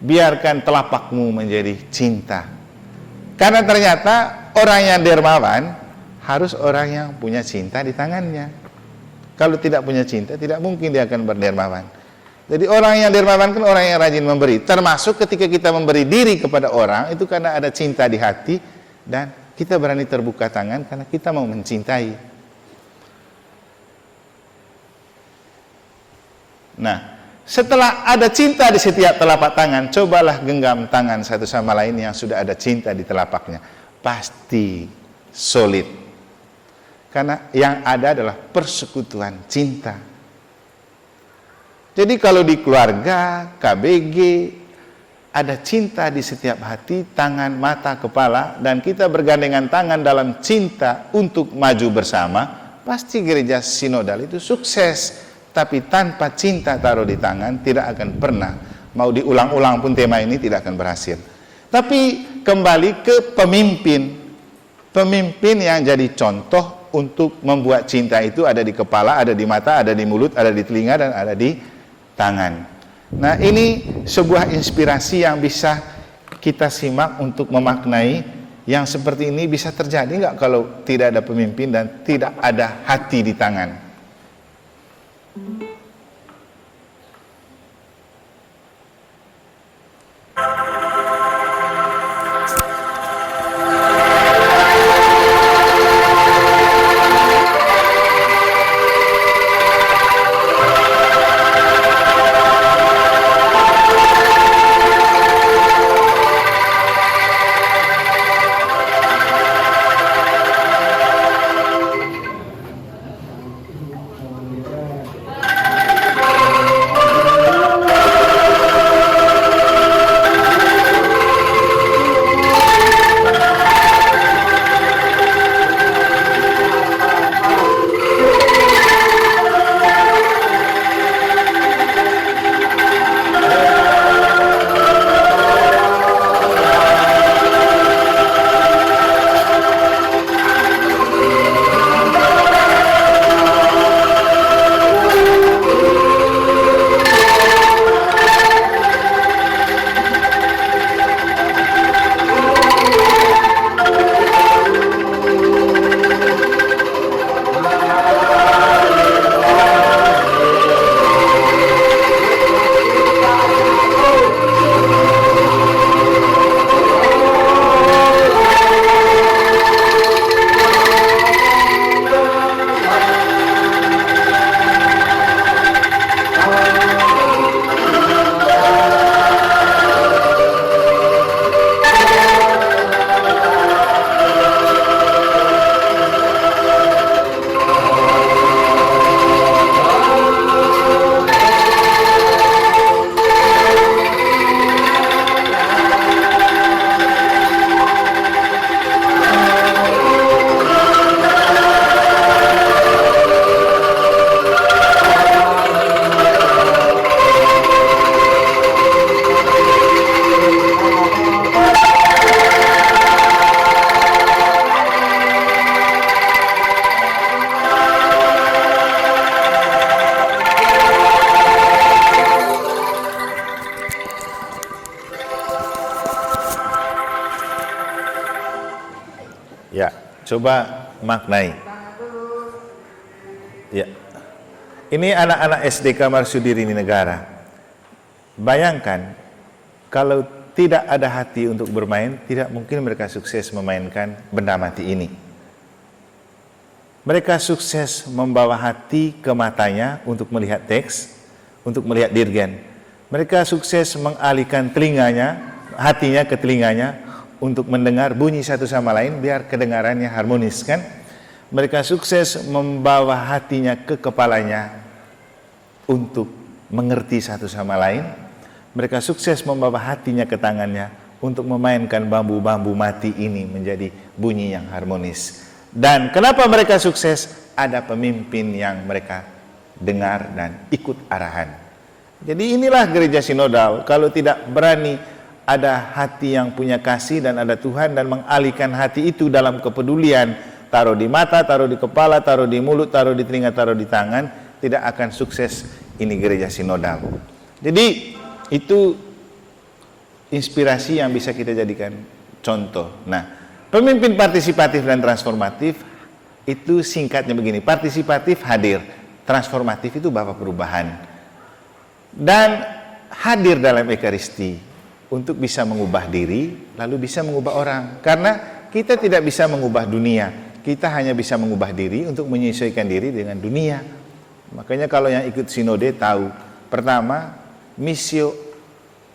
biarkan telapakmu menjadi cinta. Karena ternyata orang yang dermawan harus orang yang punya cinta di tangannya. Kalau tidak punya cinta, tidak mungkin dia akan berdermawan. Jadi orang yang dermawan kan orang yang rajin memberi. Termasuk ketika kita memberi diri kepada orang, itu karena ada cinta di hati, dan kita berani terbuka tangan karena kita mau mencintai. Nah, setelah ada cinta di setiap telapak tangan, cobalah genggam tangan satu sama lain yang sudah ada cinta di telapaknya. Pasti solid. Karena yang ada adalah persekutuan cinta. Jadi kalau di keluarga, KBG, ada cinta di setiap hati, tangan, mata, kepala, dan kita bergandengan tangan dalam cinta untuk maju bersama, pasti gereja sinodal itu sukses. Tapi tanpa cinta taruh di tangan, tidak akan pernah. Mau diulang-ulang pun tema ini tidak akan berhasil. Tapi kembali ke pemimpin. Pemimpin yang jadi contoh untuk membuat cinta itu ada di kepala, ada di mata, ada di mulut, ada di telinga, dan ada di tangan. Nah, ini sebuah inspirasi yang bisa kita simak untuk memaknai yang seperti ini bisa terjadi nggak kalau tidak ada pemimpin dan tidak ada hati di tangan. Coba maknai. Ya. Ini anak-anak SDK Marsudirini Negara. Bayangkan kalau tidak ada hati untuk bermain, tidak mungkin mereka sukses memainkan benda mati ini. Mereka sukses membawa hati ke matanya untuk melihat teks, untuk melihat dirgen. Mereka sukses mengalihkan telinganya, hatinya ke telinganya untuk mendengar bunyi satu sama lain biar kedengarannya harmonis kan. Mereka sukses membawa hatinya ke kepalanya untuk mengerti satu sama lain. Mereka sukses membawa hatinya ke tangannya untuk memainkan bambu-bambu mati ini menjadi bunyi yang harmonis. Dan kenapa mereka sukses? Ada pemimpin yang mereka dengar dan ikut arahan. Jadi inilah gereja sinodal. Kalau tidak berani ada hati yang punya kasih dan ada Tuhan dan mengalihkan hati itu dalam kepedulian, taruh di mata, taruh di kepala, taruh di mulut, taruh di telinga, taruh di tangan, tidak akan sukses ini gereja sinodal. Jadi itu inspirasi yang bisa kita jadikan contoh. Nah, pemimpin partisipatif dan transformatif itu singkatnya begini, partisipatif hadir, transformatif itu bawa perubahan. Dan hadir dalam Ekaristi untuk bisa mengubah diri, lalu bisa mengubah orang. Karena kita tidak bisa mengubah dunia, kita hanya bisa mengubah diri untuk menyesuaikan diri dengan dunia. Makanya kalau yang ikut sinode tahu, pertama, missio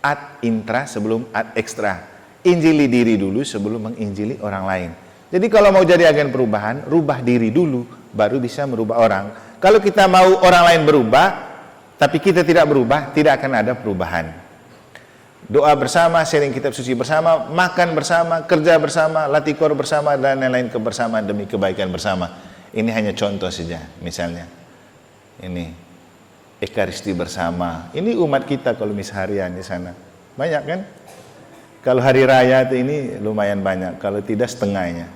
ad intra sebelum ad extra. Injili diri dulu sebelum menginjili orang lain. Jadi kalau mau jadi agen perubahan, rubah diri dulu, baru bisa merubah orang. Kalau kita mau orang lain berubah, tapi kita tidak berubah, tidak akan ada perubahan. Doa bersama, sharing kitab suci bersama, makan bersama, kerja bersama, latih kor bersama, dan lain-lain kebersamaan demi kebaikan bersama. Ini hanya contoh saja, misalnya. Ini, Ekaristi bersama. Ini umat kita kalau harian di sana. Banyak kan? Kalau hari raya itu ini lumayan banyak, kalau tidak setengahnya.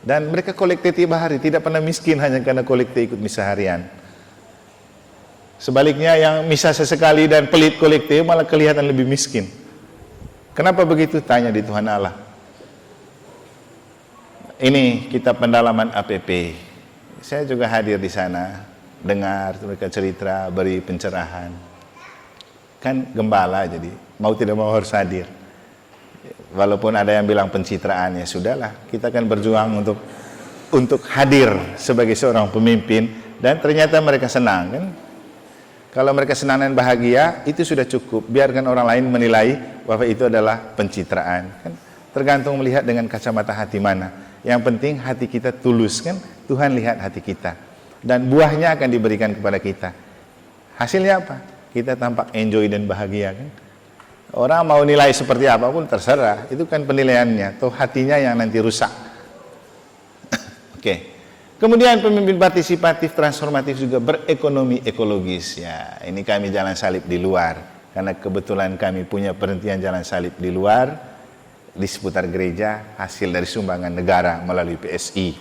Dan mereka kolekte tiap hari, tidak pernah miskin hanya karena kolekte ikut misa harian. Sebaliknya yang misa sesekali dan pelit kolekte malah kelihatan lebih miskin. Kenapa begitu? Tanya di Tuhan Allah. Ini kitab pendalaman APP. Saya juga hadir di sana, dengar mereka cerita, beri pencerahan. Kan gembala jadi, mau tidak mau harus hadir. Walaupun ada yang bilang pencitraan, ya sudahlah, kita kan berjuang untuk hadir sebagai seorang pemimpin, dan ternyata mereka senang kan. Kalau mereka senang dan bahagia, itu sudah cukup. Biarkan orang lain menilai bahwa itu adalah pencitraan. Kan? Tergantung melihat dengan kacamata hati mana. Yang penting hati kita tulus kan. Tuhan lihat hati kita. Dan buahnya akan diberikan kepada kita. Hasilnya apa? Kita tampak enjoy dan bahagia kan. Orang mau nilai seperti apapun terserah. Itu kan penilaiannya. Atau hatinya yang nanti rusak. Oke. Kemudian pemimpin partisipatif transformatif juga berekonomi ekologis. Ya, ini kami jalan salib di luar. Karena kebetulan kami punya penelitian jalan salib di luar, di seputar gereja, hasil dari sumbangan negara melalui PSI.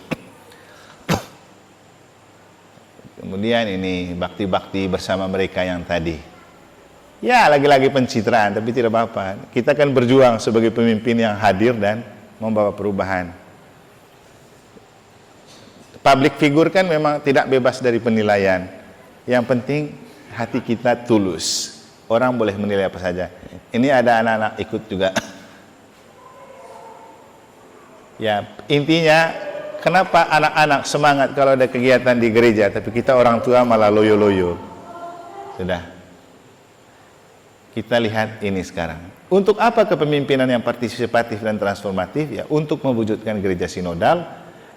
Kemudian ini bakti-bakti bersama mereka yang tadi. Ya, lagi-lagi pencitraan, tapi tidak apa-apa. Kita kan berjuang sebagai pemimpin yang hadir dan membawa perubahan. Public figure kan memang tidak bebas dari penilaian. Yang penting hati kita tulus. Orang boleh menilai apa saja. Ini ada anak-anak ikut juga. Ya, intinya kenapa anak-anak semangat kalau ada kegiatan di gereja, tapi kita orang tua malah loyo-loyo. Sudah. Kita lihat ini sekarang. Untuk apa kepemimpinan yang partisipatif dan transformatif? Ya, untuk mewujudkan gereja sinodal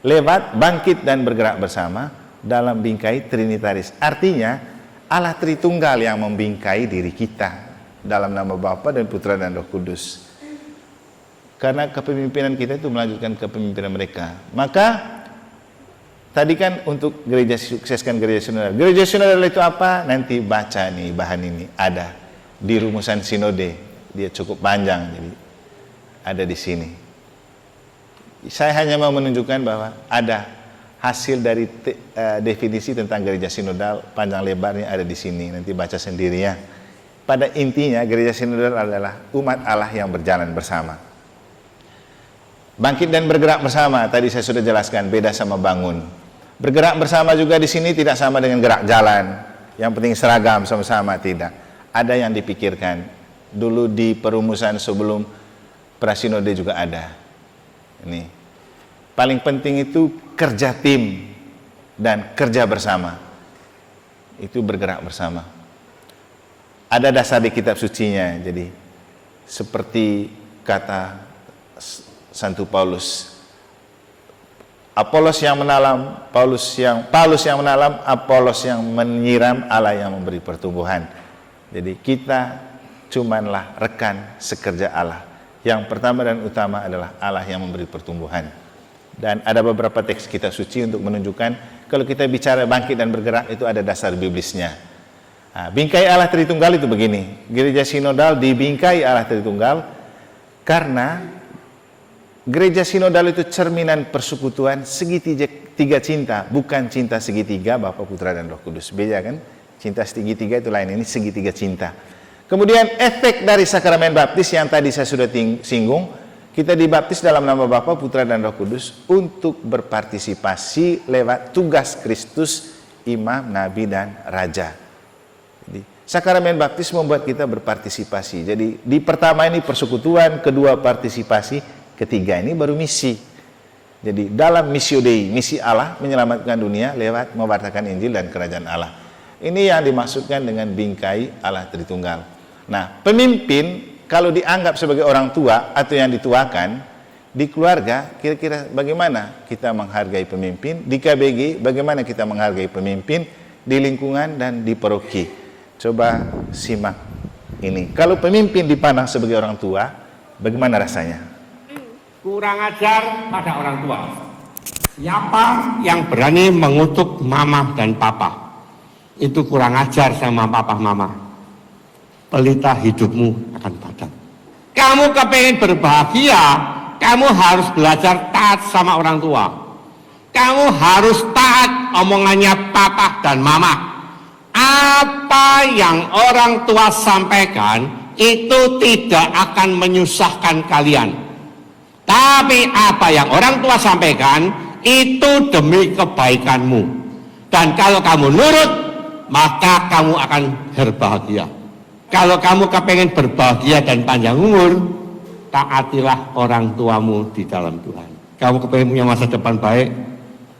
lewat bangkit dan bergerak bersama dalam bingkai trinitaris. Artinya Allah Tritunggal yang membingkai diri kita dalam nama Bapa dan Putra dan Roh Kudus. Karena kepemimpinan kita itu melanjutkan kepemimpinan mereka. Maka tadi kan untuk gereja sukseskan gereja sinodal. Gereja sinodal itu apa? Nanti baca nih bahan ini ada di rumusan sinode. Dia cukup panjang jadi ada di sini. Saya hanya mau menunjukkan bahwa ada hasil dari definisi tentang gereja sinodal, panjang lebarnya ada di sini, nanti baca sendiri ya. Pada intinya gereja sinodal adalah umat Allah yang berjalan bersama. Bangkit dan bergerak bersama, tadi saya sudah jelaskan, beda sama bangun. Bergerak bersama juga di sini tidak sama dengan gerak jalan. Yang penting seragam sama-sama, tidak. Ada yang dipikirkan. Dulu di perumusan sebelum prasinode juga ada. Ini. Paling penting itu kerja tim dan kerja bersama. Itu bergerak bersama. Ada dasar di kitab sucinya, jadi seperti kata Santo Paulus, Apolos yang menalam, Paulus yang menalam, Apolos yang menyiram, Allah yang memberi pertumbuhan. Jadi kita cumanlah rekan sekerja Allah. Yang pertama dan utama adalah Allah yang memberi pertumbuhan. Dan ada beberapa teks kitab suci untuk menunjukkan kalau kita bicara bangkit dan bergerak itu ada dasar biblisnya. Nah, bingkai Allah Tritunggal itu begini. Gereja sinodal dibingkai Allah Tritunggal karena gereja sinodal itu cerminan persekutuan segitiga cinta, bukan cinta segitiga Bapa, Putra dan Roh Kudus. Beda kan? Cinta segitiga itu lain, ini segitiga cinta. Kemudian efek dari sakramen baptis yang tadi saya sudah singgung, kita dibaptis dalam nama Bapa, Putra dan Roh Kudus untuk berpartisipasi lewat tugas Kristus, imam, nabi dan raja. Jadi, sakramen baptis membuat kita berpartisipasi. Jadi di pertama ini persekutuan, kedua partisipasi, ketiga ini baru misi. Jadi dalam missio Dei, misi Allah menyelamatkan dunia lewat mewartakan Injil dan kerajaan Allah. Ini yang dimaksudkan dengan bingkai Allah Tritunggal. Nah, pemimpin kalau dianggap sebagai orang tua atau yang dituakan di keluarga, kira-kira bagaimana kita menghargai pemimpin? Di KBG, bagaimana kita menghargai pemimpin? Di lingkungan dan di paroki. Coba simak ini. Kalau pemimpin dipandang sebagai orang tua, bagaimana rasanya? Kurang ajar pada orang tua. Siapa yang berani mengutuk mama dan papa, itu kurang ajar sama papa mama. Pelita hidupmu akan padam. Kamu kepengen berbahagia, kamu harus belajar taat sama orang tua. Kamu harus taat omongannya papa dan mama. Apa yang orang tua sampaikan itu tidak akan menyusahkan kalian. Tapi apa yang orang tua sampaikan itu demi kebaikanmu. Dan kalau kamu nurut, maka kamu akan berbahagia. Kalau kamu kepengen berbahagia dan panjang umur, taatilah orang tuamu di dalam Tuhan. Kamu kepengen punya masa depan baik,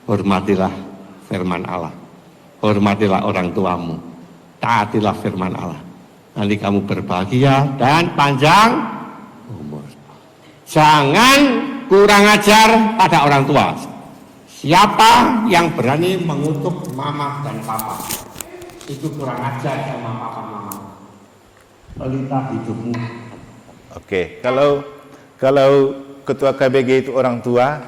hormatilah firman Allah. Hormatilah orang tuamu. Taatilah firman Allah. Nanti kamu berbahagia dan panjang umur. Jangan kurang ajar pada orang tua. Siapa yang berani mengutuk mama dan papa, itu kurang ajar sama papa mama. Pelita hidupmu. Oke, kalau ketua KBG itu orang tua,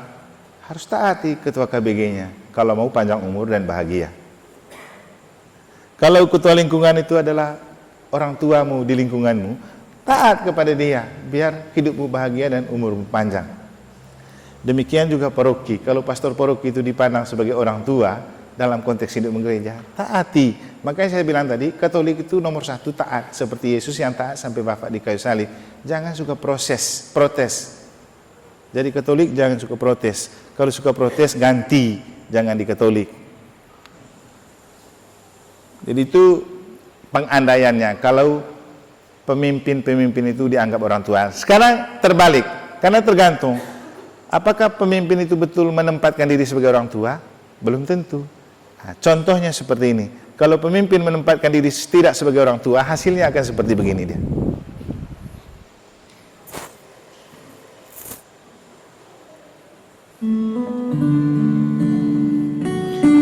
harus taati ketua KBG-nya kalau mau panjang umur dan bahagia. Kalau ketua lingkungan itu adalah orang tuamu di lingkunganmu, taat kepada dia, biar hidupmu bahagia dan umurmu panjang. Demikian juga paroki. Kalau pastor paroki itu dipandang sebagai orang tua dalam konteks hidup gereja, taati. Makanya saya bilang tadi, Katolik itu nomor 1 taat, seperti Yesus yang taat sampai wafat di kayu salib. Jangan suka protes. Jadi Katolik jangan suka protes. Kalau suka protes, ganti, jangan di Katolik. Jadi itu pengandaiannya. Kalau pemimpin-pemimpin itu dianggap orang tua. Sekarang terbalik, karena tergantung. Apakah pemimpin itu betul menempatkan diri sebagai orang tua? Belum tentu. Nah, contohnya seperti ini. Kalau pemimpin menempatkan diri tidak sebagai orang tua, hasilnya akan seperti begini dia.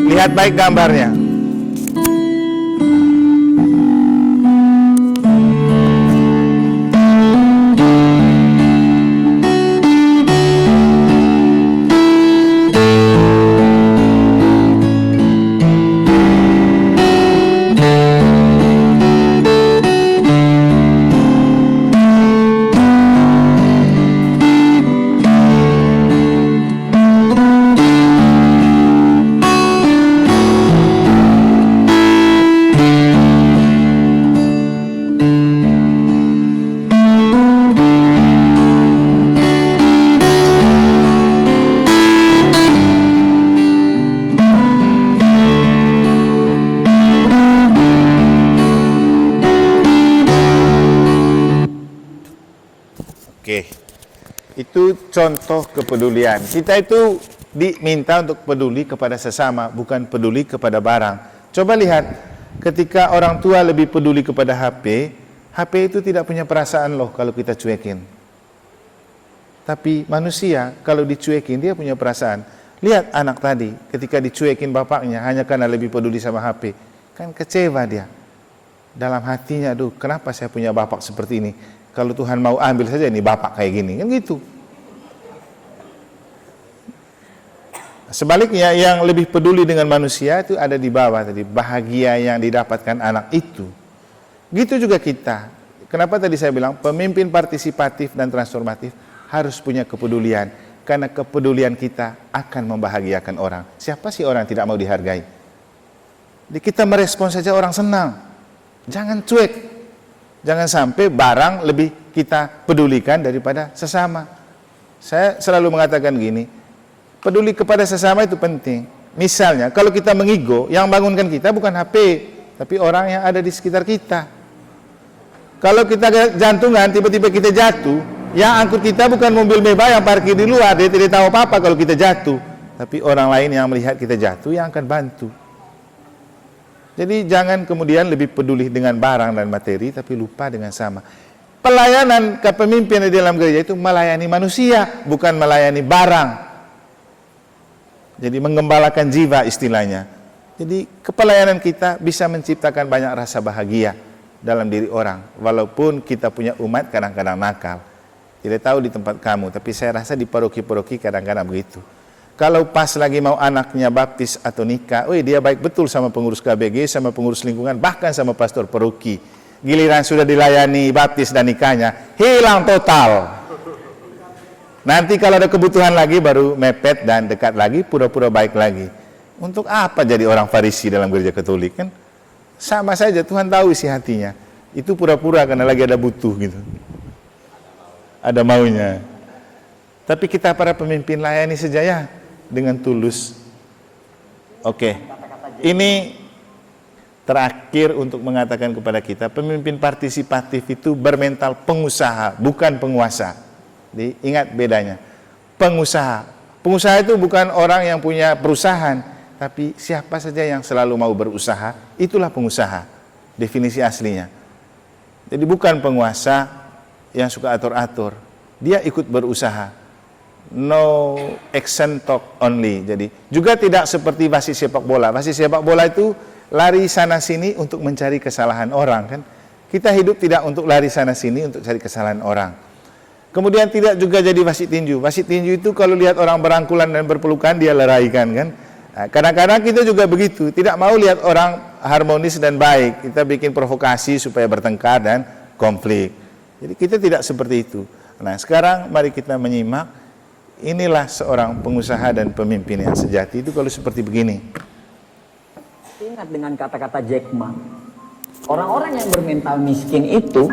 Lihat baik gambarnya. Oke. Itu contoh kepedulian. Kita itu diminta untuk peduli kepada sesama, bukan peduli kepada barang. Coba lihat, ketika orang tua lebih peduli kepada HP, HP itu tidak punya perasaan loh kalau kita cuekin. Tapi manusia kalau dicuekin dia punya perasaan. Lihat anak tadi, ketika dicuekin bapaknya hanya karena lebih peduli sama HP, kan kecewa dia. Dalam hatinya, aduh kenapa saya punya bapak seperti ini? Kalau Tuhan mau ambil saja ini bapak kayak gini, kan gitu. Sebaliknya yang lebih peduli dengan manusia itu ada di bawah tadi, bahagia yang didapatkan anak itu. Gitu juga kita. Kenapa tadi saya bilang pemimpin partisipatif dan transformatif harus punya kepedulian. Karena kepedulian kita akan membahagiakan orang. Siapa sih orang yang tidak mau dihargai? Jadi kita merespon saja orang senang. Jangan cuek. Jangan sampai barang lebih kita pedulikan daripada sesama. Saya selalu mengatakan gini, peduli kepada sesama itu penting. Misalnya, kalau kita mengigo, yang bangunkan kita bukan HP, tapi orang yang ada di sekitar kita. Kalau kita jantungan, tiba-tiba kita jatuh, yang angkut kita bukan mobil mewah yang parkir di luar, dia tidak tahu apa-apa kalau kita jatuh. Tapi orang lain yang melihat kita jatuh, yang akan bantu. Jadi jangan kemudian lebih peduli dengan barang dan materi, tapi lupa dengan sama. Pelayanan kepemimpinan di dalam gereja itu melayani manusia, bukan melayani barang. Jadi menggembalakan jiwa istilahnya. Jadi kepelayanan kita bisa menciptakan banyak rasa bahagia dalam diri orang. Walaupun kita punya umat kadang-kadang nakal. Tidak tahu di tempat kamu, tapi saya rasa di paroki-paroki kadang-kadang begitu. Kalau pas lagi mau anaknya baptis atau nikah, dia baik betul sama pengurus KBG, sama pengurus lingkungan, bahkan sama pastor paroki. Giliran sudah dilayani baptis dan nikahnya, hilang total. Nanti kalau ada kebutuhan lagi baru mepet dan dekat lagi, pura-pura baik lagi. Untuk apa jadi orang Farisi dalam gereja Katolik kan? Sama saja, Tuhan tahu isi hatinya. Itu pura-pura karena lagi ada butuh gitu. Ada maunya. Tapi kita para pemimpin layani saja ya dengan tulus. Oke. Ini terakhir untuk mengatakan kepada kita, pemimpin partisipatif itu bermental pengusaha, bukan penguasa. Jadi ingat bedanya. Pengusaha. Pengusaha itu bukan orang yang punya perusahaan, tapi siapa saja yang selalu mau berusaha, itulah pengusaha. Definisi aslinya. Jadi bukan penguasa yang suka atur-atur, dia ikut berusaha. No action talk only. Jadi juga tidak seperti wasit sepak bola. Wasit sepak bola itu lari sana sini untuk mencari kesalahan orang kan. Kita hidup tidak untuk lari sana sini untuk cari kesalahan orang. Kemudian tidak juga jadi wasit tinju. Wasit tinju itu kalau lihat orang berangkulan dan berpelukan dia leraikan kan. Nah, kadang-kadang kita juga begitu, tidak mau lihat orang harmonis dan baik. Kita bikin provokasi supaya bertengkar dan konflik. Jadi kita tidak seperti itu. Nah sekarang mari kita menyimak, inilah seorang pengusaha dan pemimpin yang sejati itu kalau seperti begini. Ingat dengan kata-kata Jack Ma, orang-orang yang bermental miskin itu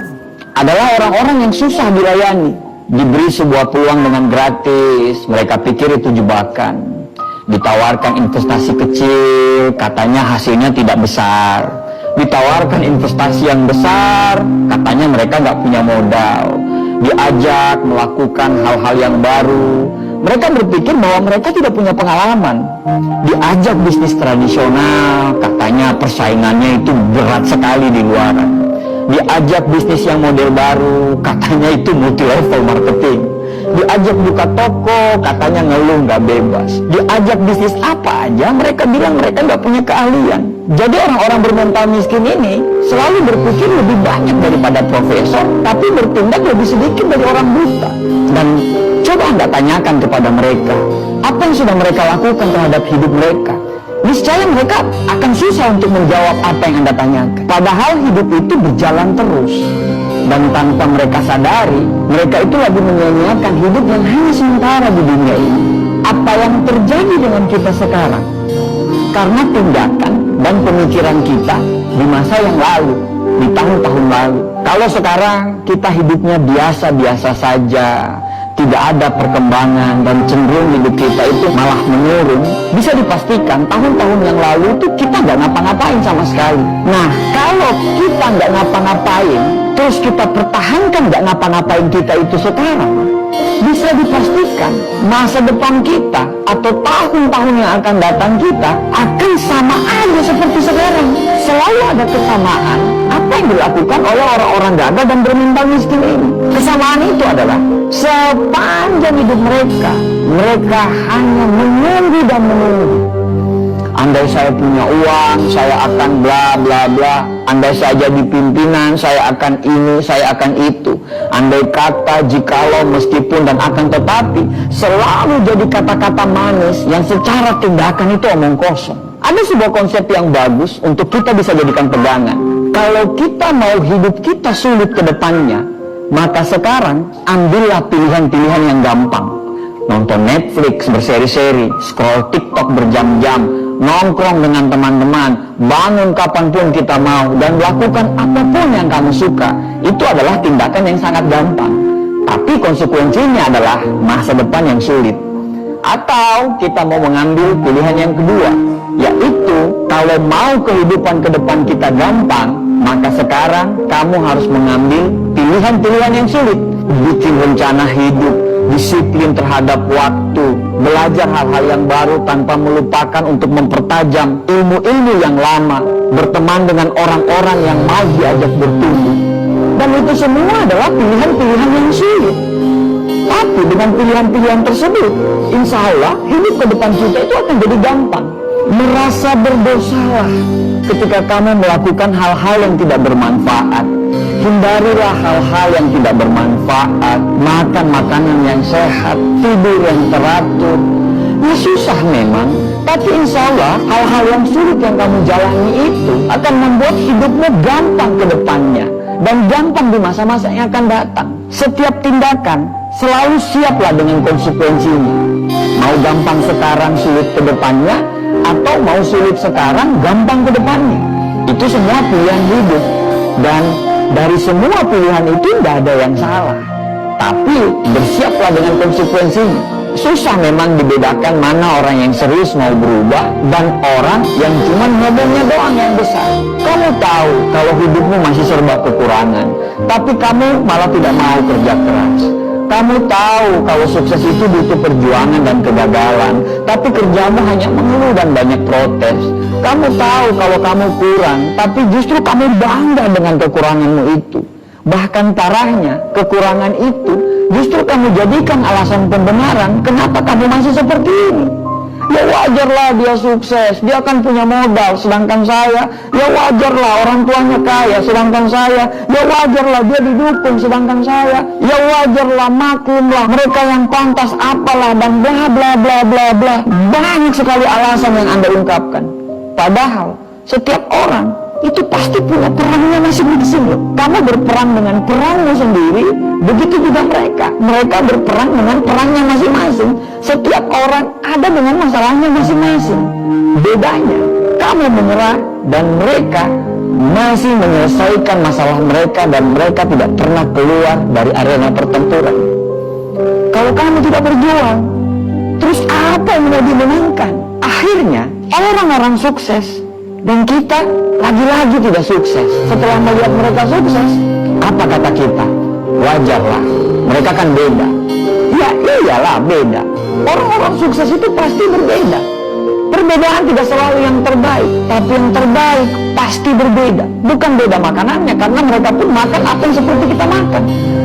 adalah orang-orang yang susah dilayani. Diberi sebuah peluang dengan gratis, mereka pikir itu jebakan. Ditawarkan investasi kecil, katanya hasilnya tidak besar. Ditawarkan investasi yang besar, katanya mereka nggak punya modal. Diajak melakukan hal-hal yang baru, mereka berpikir bahwa mereka tidak punya pengalaman. Diajak bisnis tradisional, katanya persaingannya itu berat sekali di luaran. Diajak bisnis yang model baru, katanya itu multi level marketing. Diajak buka toko, katanya ngeluh nggak bebas. Diajak bisnis apa aja, mereka bilang mereka nggak punya keahlian. Jadi orang-orang bermental miskin ini selalu berpikir lebih banyak daripada profesor, tapi bertindak lebih sedikit dari orang buta. Dan coba Anda tanyakan kepada mereka, apa yang sudah mereka lakukan terhadap hidup mereka? Niscaya mereka akan susah untuk menjawab apa yang Anda tanyakan. Padahal hidup itu berjalan terus. Dan tanpa mereka sadari, mereka itu lagi menyia-nyiakan hidup yang hanya sementara di dunia ini. Apa yang terjadi dengan kita sekarang? Karena tindakan dan pemikiran kita di masa yang lalu, di tahun-tahun lalu. Kalau sekarang kita hidupnya biasa-biasa saja, tidak ada perkembangan dan cenderung hidup kita itu malah menurun, bisa dipastikan tahun-tahun yang lalu itu kita nggak ngapa-ngapain sama sekali. Nah, kalau kita nggak ngapa-ngapain, terus kita pertahankan gak ngapa-ngapain kita itu sekarang, bisa dipastikan masa depan kita atau tahun-tahun yang akan datang kita akan sama aja seperti sekarang. Selalu ada kesamaan apa yang dilakukan oleh orang-orang gagal dan bermental miskin ini. Kesamaan itu adalah sepanjang hidup mereka, mereka hanya menunggu dan menunggu. Andai saya punya uang, saya akan bla bla bla. Andai saya jadi pimpinan, saya akan ini, saya akan itu. Andai kata, jikalau, meskipun, dan akan tetapi, selalu jadi kata-kata manis yang secara tindakan itu omong kosong. Ada sebuah konsep yang bagus untuk kita bisa jadikan pegangan. Kalau kita mau hidup kita sulit ke depannya, maka sekarang ambillah pilihan-pilihan yang gampang. Nonton Netflix berseri-seri, scroll TikTok berjam-jam, nongkrong dengan teman-teman, bangun kapanpun kita mau, dan lakukan apapun yang kamu suka. Itu adalah tindakan yang sangat gampang. Tapi konsekuensinya adalah masa depan yang sulit. Atau kita mau mengambil pilihan yang kedua, yaitu kalau mau kehidupan ke depan kita gampang, maka sekarang kamu harus mengambil pilihan-pilihan yang sulit. Bikin rencana hidup, disiplin terhadap waktu, belajar hal-hal yang baru tanpa melupakan untuk mempertajam ilmu-ilmu yang lama, berteman dengan orang-orang yang mau diajak bertumbuh. Dan itu semua adalah pilihan-pilihan yang sulit. Tapi dengan pilihan-pilihan tersebut, insya Allah hidup ke depan kita itu akan jadi gampang. Merasa berdosalah ketika kamu melakukan hal-hal yang tidak bermanfaat. Hindarilah hal-hal yang tidak bermanfaat, makan makanan yang sehat, tidur yang teratur. Ya susah memang, tapi insya Allah hal-hal yang sulit yang kamu jalani itu akan membuat hidupmu gampang ke depannya. Dan gampang di masa-masa yang akan datang. Setiap tindakan selalu siaplah dengan konsekuensinya. Mau gampang sekarang, sulit ke depannya, atau mau sulit sekarang, gampang ke depannya. Itu semua pilihan hidup. Dan dari semua pilihan itu tidak ada yang salah. Tapi bersiaplah dengan konsekuensinya. Susah memang dibedakan mana orang yang serius mau berubah dan orang yang cuma ngomongnya doang yang besar. Kamu tahu kalau hidupmu masih serba kekurangan, tapi kamu malah tidak mau kerja keras. Kamu tahu kalau sukses itu butuh perjuangan dan kegagalan, tapi kerjamu hanya mengeluh dan banyak protes. Kamu tahu kalau kamu kurang, tapi justru kamu bangga dengan kekuranganmu itu. Bahkan parahnya, kekurangan itu justru kamu jadikan alasan pembenaran kenapa kamu masih seperti ini. Ya wajarlah dia sukses, dia akan punya modal, sedangkan saya, ya wajarlah orang tuanya kaya, sedangkan saya, ya wajarlah dia didukung, sedangkan saya, ya wajarlah, maklumlah, mereka yang pantas apalah, dan bla bla bla bla bla. Banyak sekali alasan yang Anda ungkapkan. Padahal setiap orang itu pasti punya perangnya masing-masing loh. Kamu berperang dengan perangmu sendiri, begitu juga mereka. Mereka berperang dengan perangnya masing-masing. Setiap orang ada dengan masalahnya masing-masing. Bedanya, kamu menyerah dan mereka masih menyelesaikan masalah mereka dan mereka tidak pernah keluar dari arena pertempuran. Kalau kamu tidak berjuang, terus apa yang mau dimenangkan? Akhirnya, orang-orang sukses dan kita lagi-lagi tidak sukses. Setelah melihat mereka sukses, apa kata kita? Wajarlah, mereka kan beda. Ya iyalah beda. Orang-orang sukses itu pasti berbeda. Perbedaan tidak selalu yang terbaik, tapi yang terbaik pasti berbeda. Bukan beda makanannya, karena mereka pun makan apa yang seperti kita makan.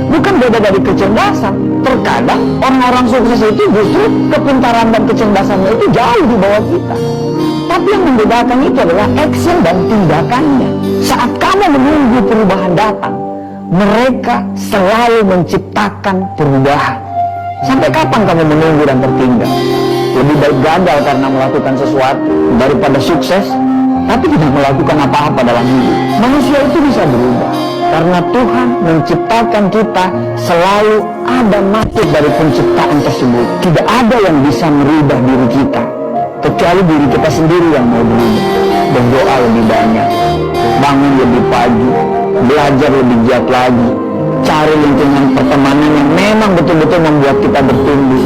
Bukan beda dari kecerdasan. Terkadang orang-orang sukses itu justru kepintaran dan kecerdasannya itu jauh di bawah kita. Tapi yang membedakan itu adalah action dan tindakannya. Saat kamu menunggu perubahan datang, mereka selalu menciptakan perubahan. Sampai kapan kamu menunggu dan tertinggal? Lebih baik gagal karena melakukan sesuatu daripada sukses tapi tidak melakukan apa-apa dalam hidup. Manusia itu bisa berubah karena Tuhan menciptakan kita selalu ada maksud dari penciptaan tersebut. Tidak ada yang bisa merubah diri kita kecuali diri kita sendiri yang mau berubah. Berdoa lebih banyak, bangun lebih pagi, belajar lebih giat lagi, cari lingkungan pertemanan yang memang betul-betul membuat kita bertumbuh.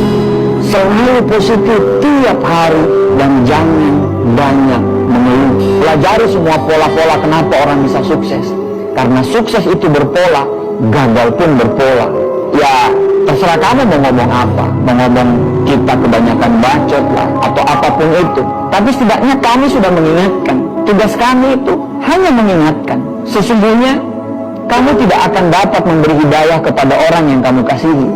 Selalu positif tiap hari dan jangan banyak mengeluh. Pelajari semua pola-pola kenapa orang bisa sukses. Karena sukses itu berpola, gagal pun berpola. Ya, terserah kamu mau ngomong apa, mau ngomong kita kebanyakan bacot lah, atau apapun itu. Tapi setidaknya kami sudah mengingatkan. Tugas kami itu hanya mengingatkan. Sesungguhnya, kamu tidak akan dapat memberi hidayah kepada orang yang kamu kasihi.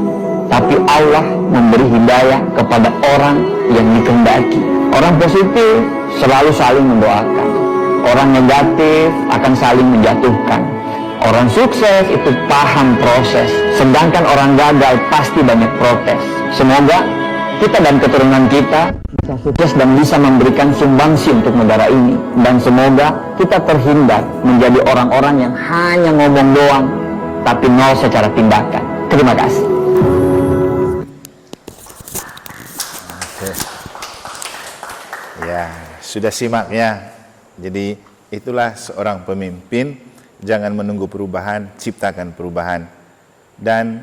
Tapi Allah memberi hidayah kepada orang yang dikehendaki. Orang positif selalu saling mendoakan. Orang negatif akan saling menjatuhkan. Orang sukses itu paham proses, sedangkan orang gagal pasti banyak protes. Semoga kita dan keturunan kita bisa sukses dan bisa memberikan sumbangsi untuk negara ini. Dan semoga kita terhindar menjadi orang-orang yang hanya ngomong doang, tapi nol secara tindakan. Terima kasih. Ya, sudah simak ya. Jadi itulah seorang pemimpin. Jangan menunggu perubahan, ciptakan perubahan. Dan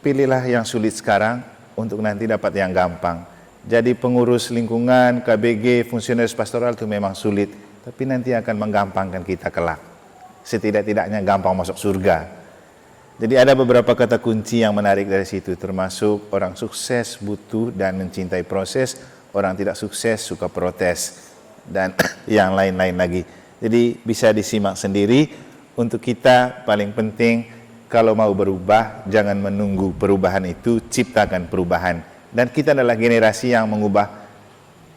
pilihlah yang sulit sekarang untuk nanti dapat yang gampang. Jadi pengurus lingkungan, KBG, fungsionaris pastoral itu memang sulit, tapi nanti akan menggampangkan kita kelak. Setidak-tidaknya gampang masuk surga. Jadi ada beberapa kata kunci yang menarik dari situ, termasuk orang sukses butuh dan mencintai proses, orang tidak sukses suka protes, dan yang lain-lain lagi. Jadi bisa disimak sendiri. Untuk kita paling penting, kalau mau berubah, jangan menunggu perubahan itu, ciptakan perubahan. Dan kita adalah generasi yang mengubah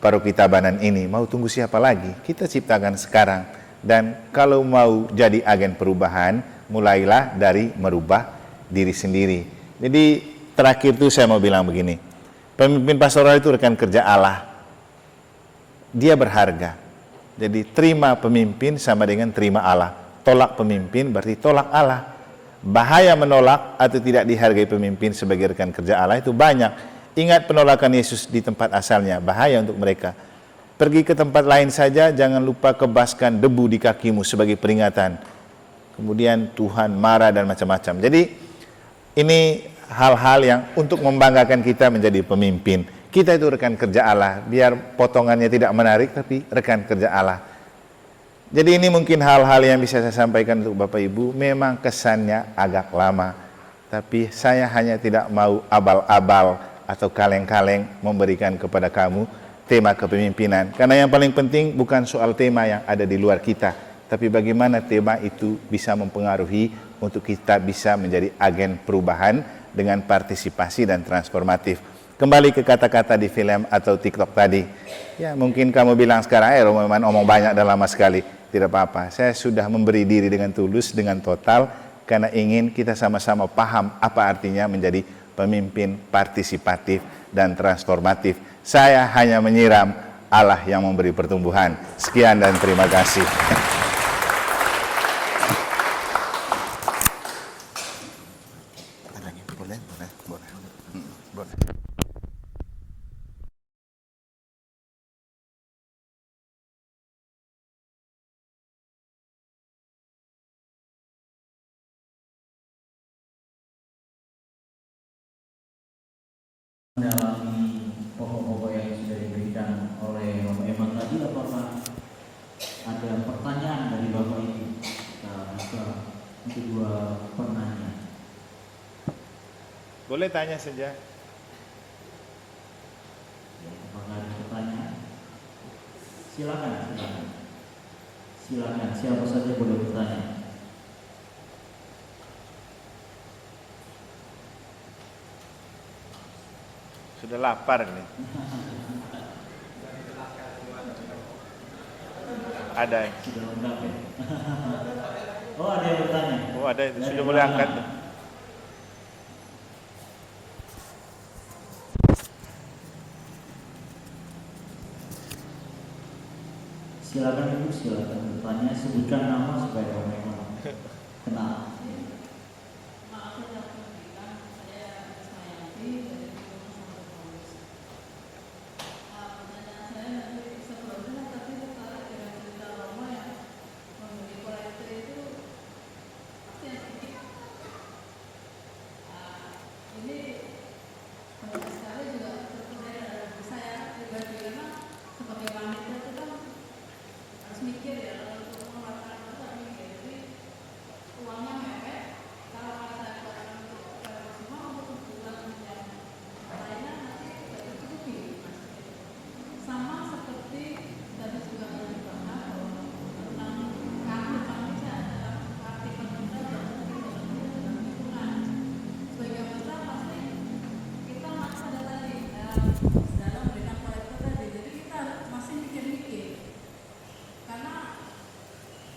paroki Tabanan ini. Mau tunggu siapa lagi? Kita ciptakan sekarang. Dan kalau mau jadi agen perubahan, mulailah dari merubah diri sendiri. Jadi terakhir itu saya mau bilang begini, pemimpin pastoral itu rekan kerja Allah. Dia berharga. Jadi terima pemimpin sama dengan terima Allah. Tolak pemimpin berarti tolak Allah. Bahaya menolak atau tidak dihargai pemimpin sebagai rekan kerja Allah itu banyak. Ingat penolakan Yesus di tempat asalnya, bahaya untuk mereka. Pergi ke tempat lain saja, jangan lupa kebaskan debu di kakimu sebagai peringatan. Kemudian Tuhan marah dan macam-macam. Jadi ini hal-hal yang untuk membanggakan kita menjadi pemimpin. Kita itu rekan kerja Allah, biar potongannya tidak menarik tapi rekan kerja Allah. Jadi ini mungkin hal-hal yang bisa saya sampaikan untuk Bapak Ibu. Memang kesannya agak lama, tapi saya hanya tidak mau abal-abal atau kaleng-kaleng memberikan kepada kamu tema kepemimpinan. Karena yang paling penting bukan soal tema yang ada di luar kita, tapi bagaimana tema itu bisa mempengaruhi untuk kita bisa menjadi agen perubahan dengan partisipasi dan transformatif. Kembali ke kata-kata di film atau TikTok tadi. Ya mungkin kamu bilang sekarang, Romo omong banyak dan lama sekali. Tidak apa-apa, saya sudah memberi diri dengan tulus, dengan total, karena ingin kita sama-sama paham apa artinya menjadi pemimpin partisipatif dan transformatif. Saya hanya menyiram, Allah yang memberi pertumbuhan. Sekian dan terima kasih. Mendalami pokok-pokok yang sudah diberikan oleh Romo Eman tadi, apakah ada pertanyaan dari Bapak Ibu? Kita buka untuk dua penanya. Boleh tanya saja. Ya, apakah ada pertanyaan? Silakan, silakan. Silakan, siapa saja boleh bertanya. Sudah lapar nih. Ada. Sudah lengkap ya? Oh, ada yang bertanya? Oh ada, sudah boleh angkat. Silakan Ibu, silakan bertanya. Sebutkan nama supaya Romo Eman kenal.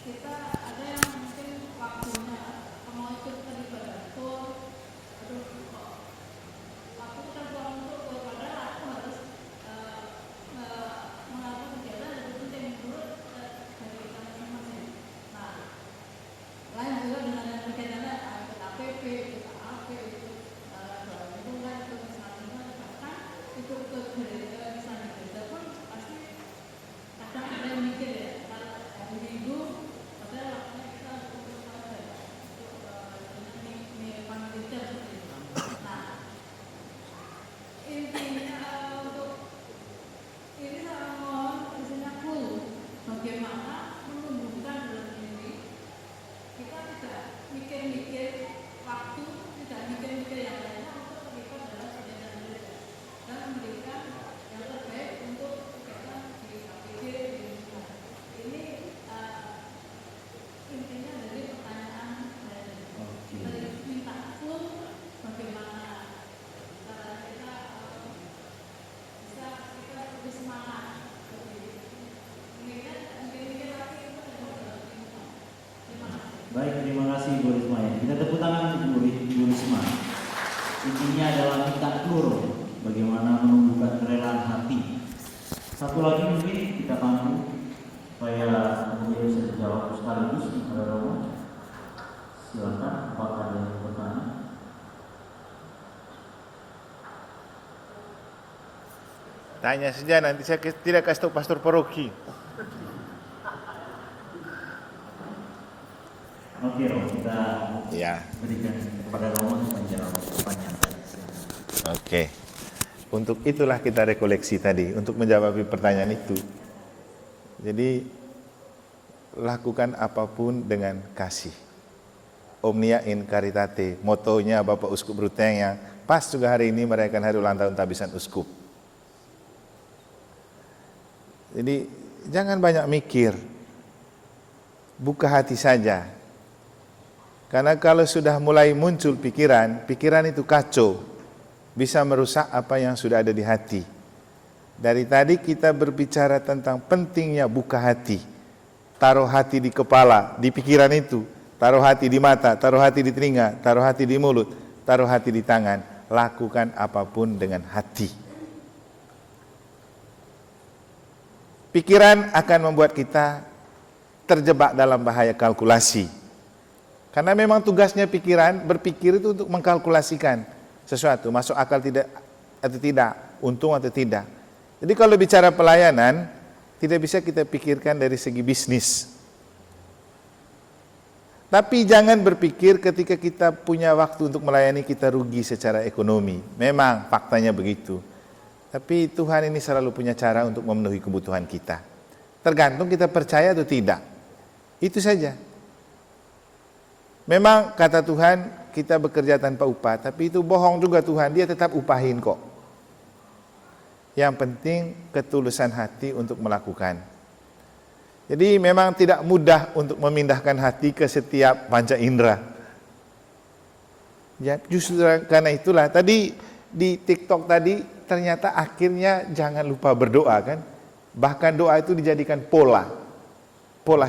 kita ada yang mungkin waktunya mau ikut beribadah full, aduh kok waktu kita buang untuk padahal aku harus melakukan kegiatan lebih penting menurut dari kita masing-masing. Nah, lain juga dengan yang kegiatannya ikut APP, ikut AP, ikut doa lingkungan, ikut misalnya bahkan ikut ke gereja, misalnya gereja pun pasti kadang ada yang mikir ya, kalau hari Minggu padahal waktunya kita untuk apa ya, untuk ini panitia seperti itu. Nah, intinya untuk ini saya mohon isinya full bagaimana menumbuhkan dalam diri kita tidak mikir-mikir waktu, tidak mikir-mikir yang lainnya untuk terlibat dalam kegiatan gereja dan memberikan yang terbaik untuk kegiatan di KPG di lingkungan. Ini intinya dari pertanyaan dari minta full bagaimana cara kita bisa kita lebih semangat mikir-mikir lagi itu dalam lingkungan. Terima kasih. Baik, terima kasih Bu Risma ya. Kita tepuk tangan untuk Bu Risma. Intinya adalah minta klur bagaimana menumbuhkan kerelaan hati. Satu lagi mungkin kita bantu supaya kemudian bisa dijawab sekaligus kepada Romo. Silakan, apakah ada yang bertanya? Tanya saja, nanti saya tidak kasih tahu pastor paroki. Oke, Romo, kita Ya. berikan kepada Romo untuk menjawab pertanyaan tadi. Oke. Untuk itulah kita rekoleksi tadi, untuk menjawab pertanyaan itu. Jadi, lakukan apapun dengan kasih. Omnia in caritate, motonya Bapak Uskup Ruteng yang pas juga hari ini merayakan hari ulang tahun Tabisan Uskup. Jadi, jangan banyak mikir, buka hati saja. Karena kalau sudah mulai muncul pikiran, pikiran itu kacau, bisa merusak apa yang sudah ada di hati. Dari tadi kita berbicara tentang pentingnya buka hati. Taruh hati di kepala, di pikiran itu. Taruh hati di mata, taruh hati di telinga, taruh hati di mulut, taruh hati di tangan. Lakukan apapun dengan hati. Pikiran akan membuat kita terjebak dalam bahaya kalkulasi. Karena memang tugasnya pikiran, berpikir itu untuk mengkalkulasikan sesuatu, masuk akal tidak atau tidak, untung atau tidak. Jadi kalau bicara pelayanan, tidak bisa kita pikirkan dari segi bisnis. Tapi jangan berpikir ketika kita punya waktu untuk melayani kita rugi secara ekonomi. Memang faktanya begitu. Tapi Tuhan ini selalu punya cara untuk memenuhi kebutuhan kita. Tergantung kita percaya atau tidak. Itu saja. Memang kata Tuhan kita bekerja tanpa upah, tapi itu bohong juga Tuhan, dia tetap upahin kok. Yang penting ketulusan hati untuk melakukan. Jadi memang tidak mudah untuk memindahkan hati ke setiap panca indera. Ya, justru karena itulah tadi di TikTok tadi ternyata akhirnya jangan lupa berdoa kan. Bahkan doa itu dijadikan pola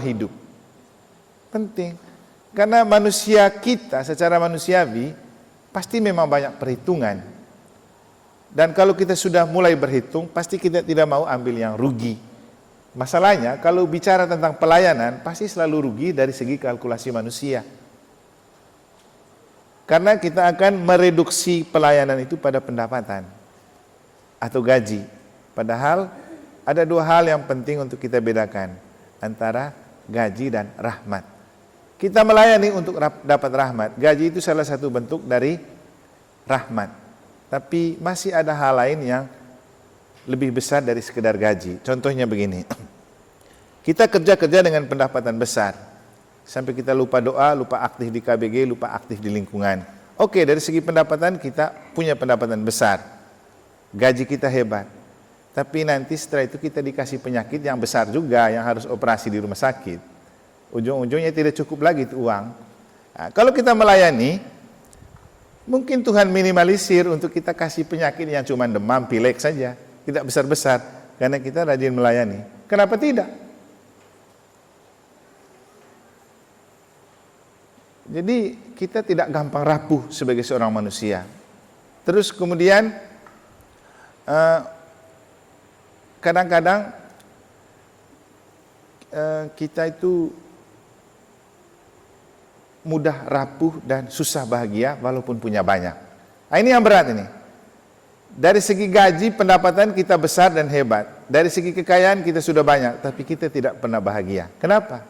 hidup. Penting. Karena manusia kita secara manusiawi pasti memang banyak perhitungan. Dan kalau kita sudah mulai berhitung, pasti kita tidak mau ambil yang rugi. Masalahnya kalau bicara tentang pelayanan, pasti selalu rugi dari segi kalkulasi manusia. Karena kita akan mereduksi pelayanan itu pada pendapatan atau gaji. Padahal ada dua hal yang penting untuk kita bedakan antara gaji dan rahmat. Kita melayani untuk dapat rahmat. Gaji itu salah satu bentuk dari rahmat. Tapi masih ada hal lain yang lebih besar dari sekedar gaji. Contohnya begini. Kita kerja dengan pendapatan besar. Sampai kita lupa doa, lupa aktif di KBG, lupa aktif di lingkungan. Oke, dari segi pendapatan kita punya pendapatan besar. Gaji kita hebat. Tapi nanti setelah itu kita dikasih penyakit yang besar juga, yang harus operasi di rumah sakit. Ujung-ujungnya tidak cukup lagi itu uang. Nah, kalau kita melayani, mungkin Tuhan minimalisir untuk kita kasih penyakit yang cuma demam, pilek saja. Tidak besar-besar, karena kita rajin melayani. Kenapa tidak? Jadi kita tidak gampang rapuh sebagai seorang manusia. Terus kemudian kadang-kadang kita itu mudah rapuh dan susah bahagia walaupun punya banyak. Nah, ini yang berat ini. Dari segi gaji, pendapatan kita besar dan hebat. Dari segi kekayaan kita sudah banyak, tapi kita tidak pernah bahagia. Kenapa?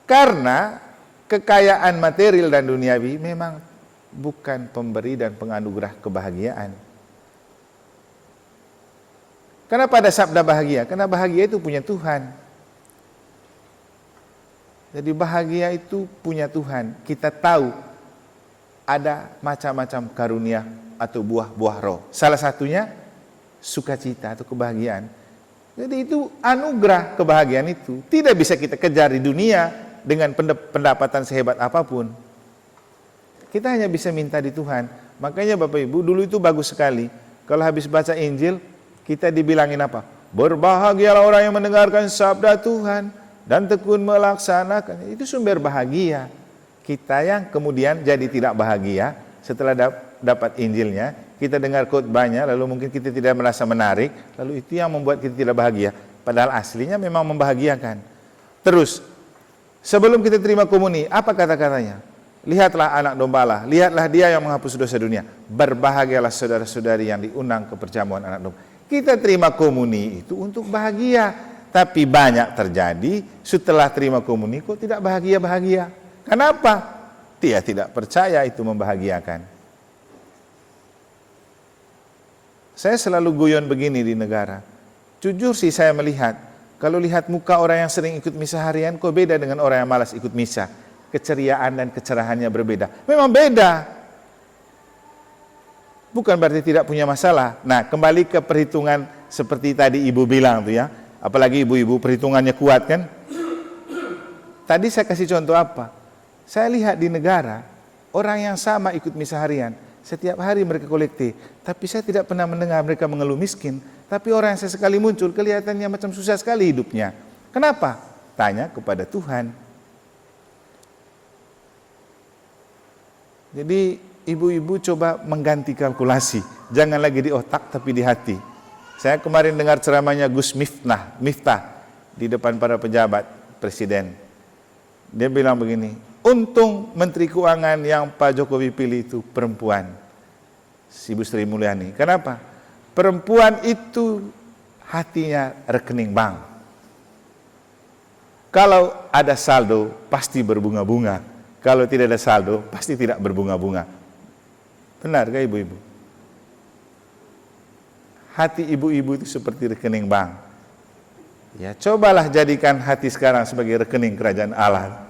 Karena kekayaan material dan duniawi memang bukan pemberi dan penganugerah kebahagiaan. Kenapa ada sabda bahagia? Karena bahagia itu punya Tuhan. Jadi bahagia itu punya Tuhan. Kita tahu ada macam-macam karunia atau buah-buah roh. Salah satunya sukacita atau kebahagiaan. Jadi itu anugerah kebahagiaan itu. Tidak bisa kita kejar di dunia dengan pendapatan sehebat apapun. Kita hanya bisa minta di Tuhan. Makanya Bapak Ibu, dulu itu bagus sekali. Kalau habis baca Injil, kita dibilangin apa? Berbahagialah orang yang mendengarkan sabda Tuhan dan tekun melaksanakan. Itu sumber bahagia. Kita yang kemudian jadi tidak bahagia setelah dapat Injilnya, kita dengar khotbahnya, lalu mungkin kita tidak merasa menarik, lalu itu yang membuat kita tidak bahagia. Padahal aslinya memang membahagiakan. Terus, sebelum kita terima komuni, apa kata-katanya? Lihatlah anak domba Allah, lihatlah dia yang menghapus dosa dunia. Berbahagialah saudara-saudari yang diundang ke perjamuan anak domba. Kita terima komuni itu untuk bahagia. Tapi banyak terjadi setelah terima komuni kok tidak bahagia-bahagia. Kenapa? Dia tidak percaya itu membahagiakan. Saya selalu guyon begini di negara. Jujur sih saya melihat, kalau lihat muka orang yang sering ikut misa harian, kok beda dengan orang yang malas ikut misa. Keceriaan dan kecerahannya berbeda. Memang beda. Bukan berarti tidak punya masalah. Nah, kembali ke perhitungan seperti tadi Ibu bilang tuh ya. Apalagi ibu-ibu perhitungannya kuat kan. Tadi saya kasih contoh apa? Saya lihat di negara, orang yang sama ikut misa harian, setiap hari mereka kolektif. Tapi saya tidak pernah mendengar mereka mengeluh miskin. Tapi orang yang sesekali muncul, kelihatannya macam susah sekali hidupnya. Kenapa? Tanya kepada Tuhan. Jadi ibu-ibu coba mengganti kalkulasi. Jangan lagi di otak tapi di hati. Saya kemarin dengar ceramahnya Gus Miftah di depan para pejabat presiden. Dia bilang begini, untung Menteri Keuangan yang Pak Jokowi pilih itu perempuan, Ibu Sri Mulyani. Kenapa? Perempuan itu hatinya rekening bank. Kalau ada saldo pasti berbunga-bunga. Kalau tidak ada saldo pasti tidak berbunga-bunga. Benar gak ibu-ibu? Hati ibu-ibu itu seperti rekening bank. Ya, cobalah jadikan hati sekarang sebagai rekening kerajaan Allah.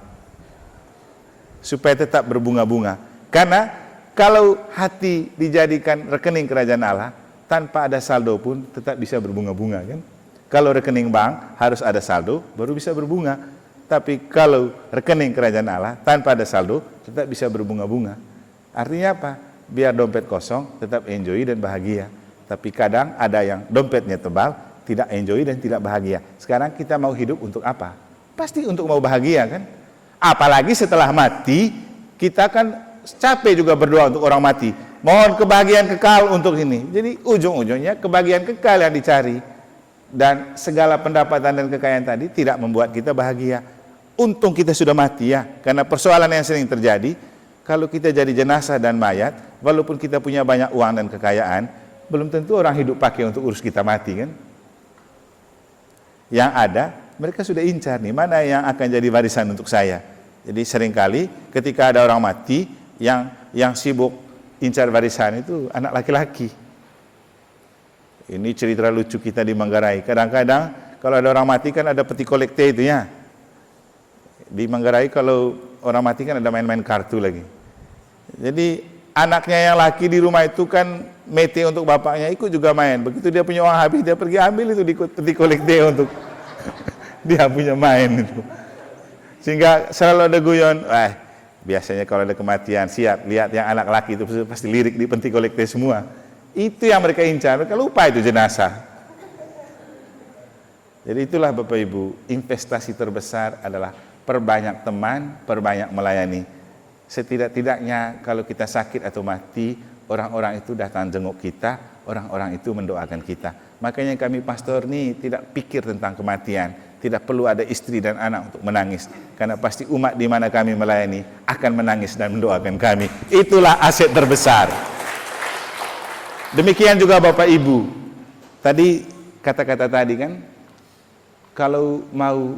Supaya tetap berbunga-bunga. Karena kalau hati dijadikan rekening kerajaan Allah, tanpa ada saldo pun tetap bisa berbunga-bunga kan? Kalau rekening bank harus ada saldo baru bisa berbunga. Tapi kalau rekening kerajaan Allah tanpa ada saldo tetap bisa berbunga-bunga. Artinya apa? Biar dompet kosong tetap enjoy dan bahagia. Tapi kadang ada yang dompetnya tebal, tidak enjoy dan tidak bahagia. Sekarang kita mau hidup untuk apa? Pasti untuk mau bahagia kan? Apalagi setelah mati, kita kan capek juga berdoa untuk orang mati. Mohon kebahagiaan kekal untuk ini. Jadi ujung-ujungnya kebahagiaan kekal yang dicari. Dan segala pendapatan dan kekayaan tadi tidak membuat kita bahagia. Untung kita sudah mati ya. Karena persoalan yang sering terjadi, kalau kita jadi jenazah dan mayat, walaupun kita punya banyak uang dan kekayaan, belum tentu orang hidup pakai untuk urus kita mati kan. Yang ada, mereka sudah incar nih, mana yang akan jadi warisan untuk saya. Jadi seringkali ketika ada orang mati, yang sibuk incar warisan itu anak laki-laki. Ini cerita lucu kita di Manggarai. Kadang-kadang kalau ada orang mati kan ada peti kolekte itu ya. Di Manggarai kalau orang mati kan ada main-main kartu lagi. Jadi anaknya yang laki di rumah itu kan mete untuk bapaknya, ikut juga main. Begitu dia punya uang habis, dia pergi ambil itu di peti kolekte untuk dia punya main itu. Sehingga selalu ada guyon, biasanya kalau ada kematian, siap, lihat yang anak laki itu pasti lirik di peti kolekte semua. Itu yang mereka incar, mereka lupa itu jenazah. Jadi itulah Bapak Ibu, investasi terbesar adalah perbanyak teman, perbanyak melayani. Setidak-tidaknya kalau kita sakit atau mati, orang-orang itu datang jenguk kita, orang-orang itu mendoakan kita. Makanya kami pastor ini tidak pikir tentang kematian, tidak perlu ada istri dan anak untuk menangis, karena pasti umat di mana kami melayani akan menangis dan mendoakan kami. Itulah aset terbesar. Demikian juga Bapak Ibu. Tadi kata-kata tadi kan, kalau mau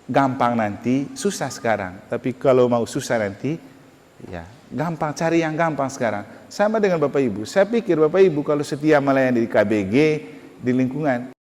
gampang nanti, susah sekarang. Tapi kalau mau susah nanti, ya gampang, cari yang gampang sekarang. Sama dengan Bapak Ibu. Saya pikir Bapak Ibu kalau setia melayani di KBG, di lingkungan,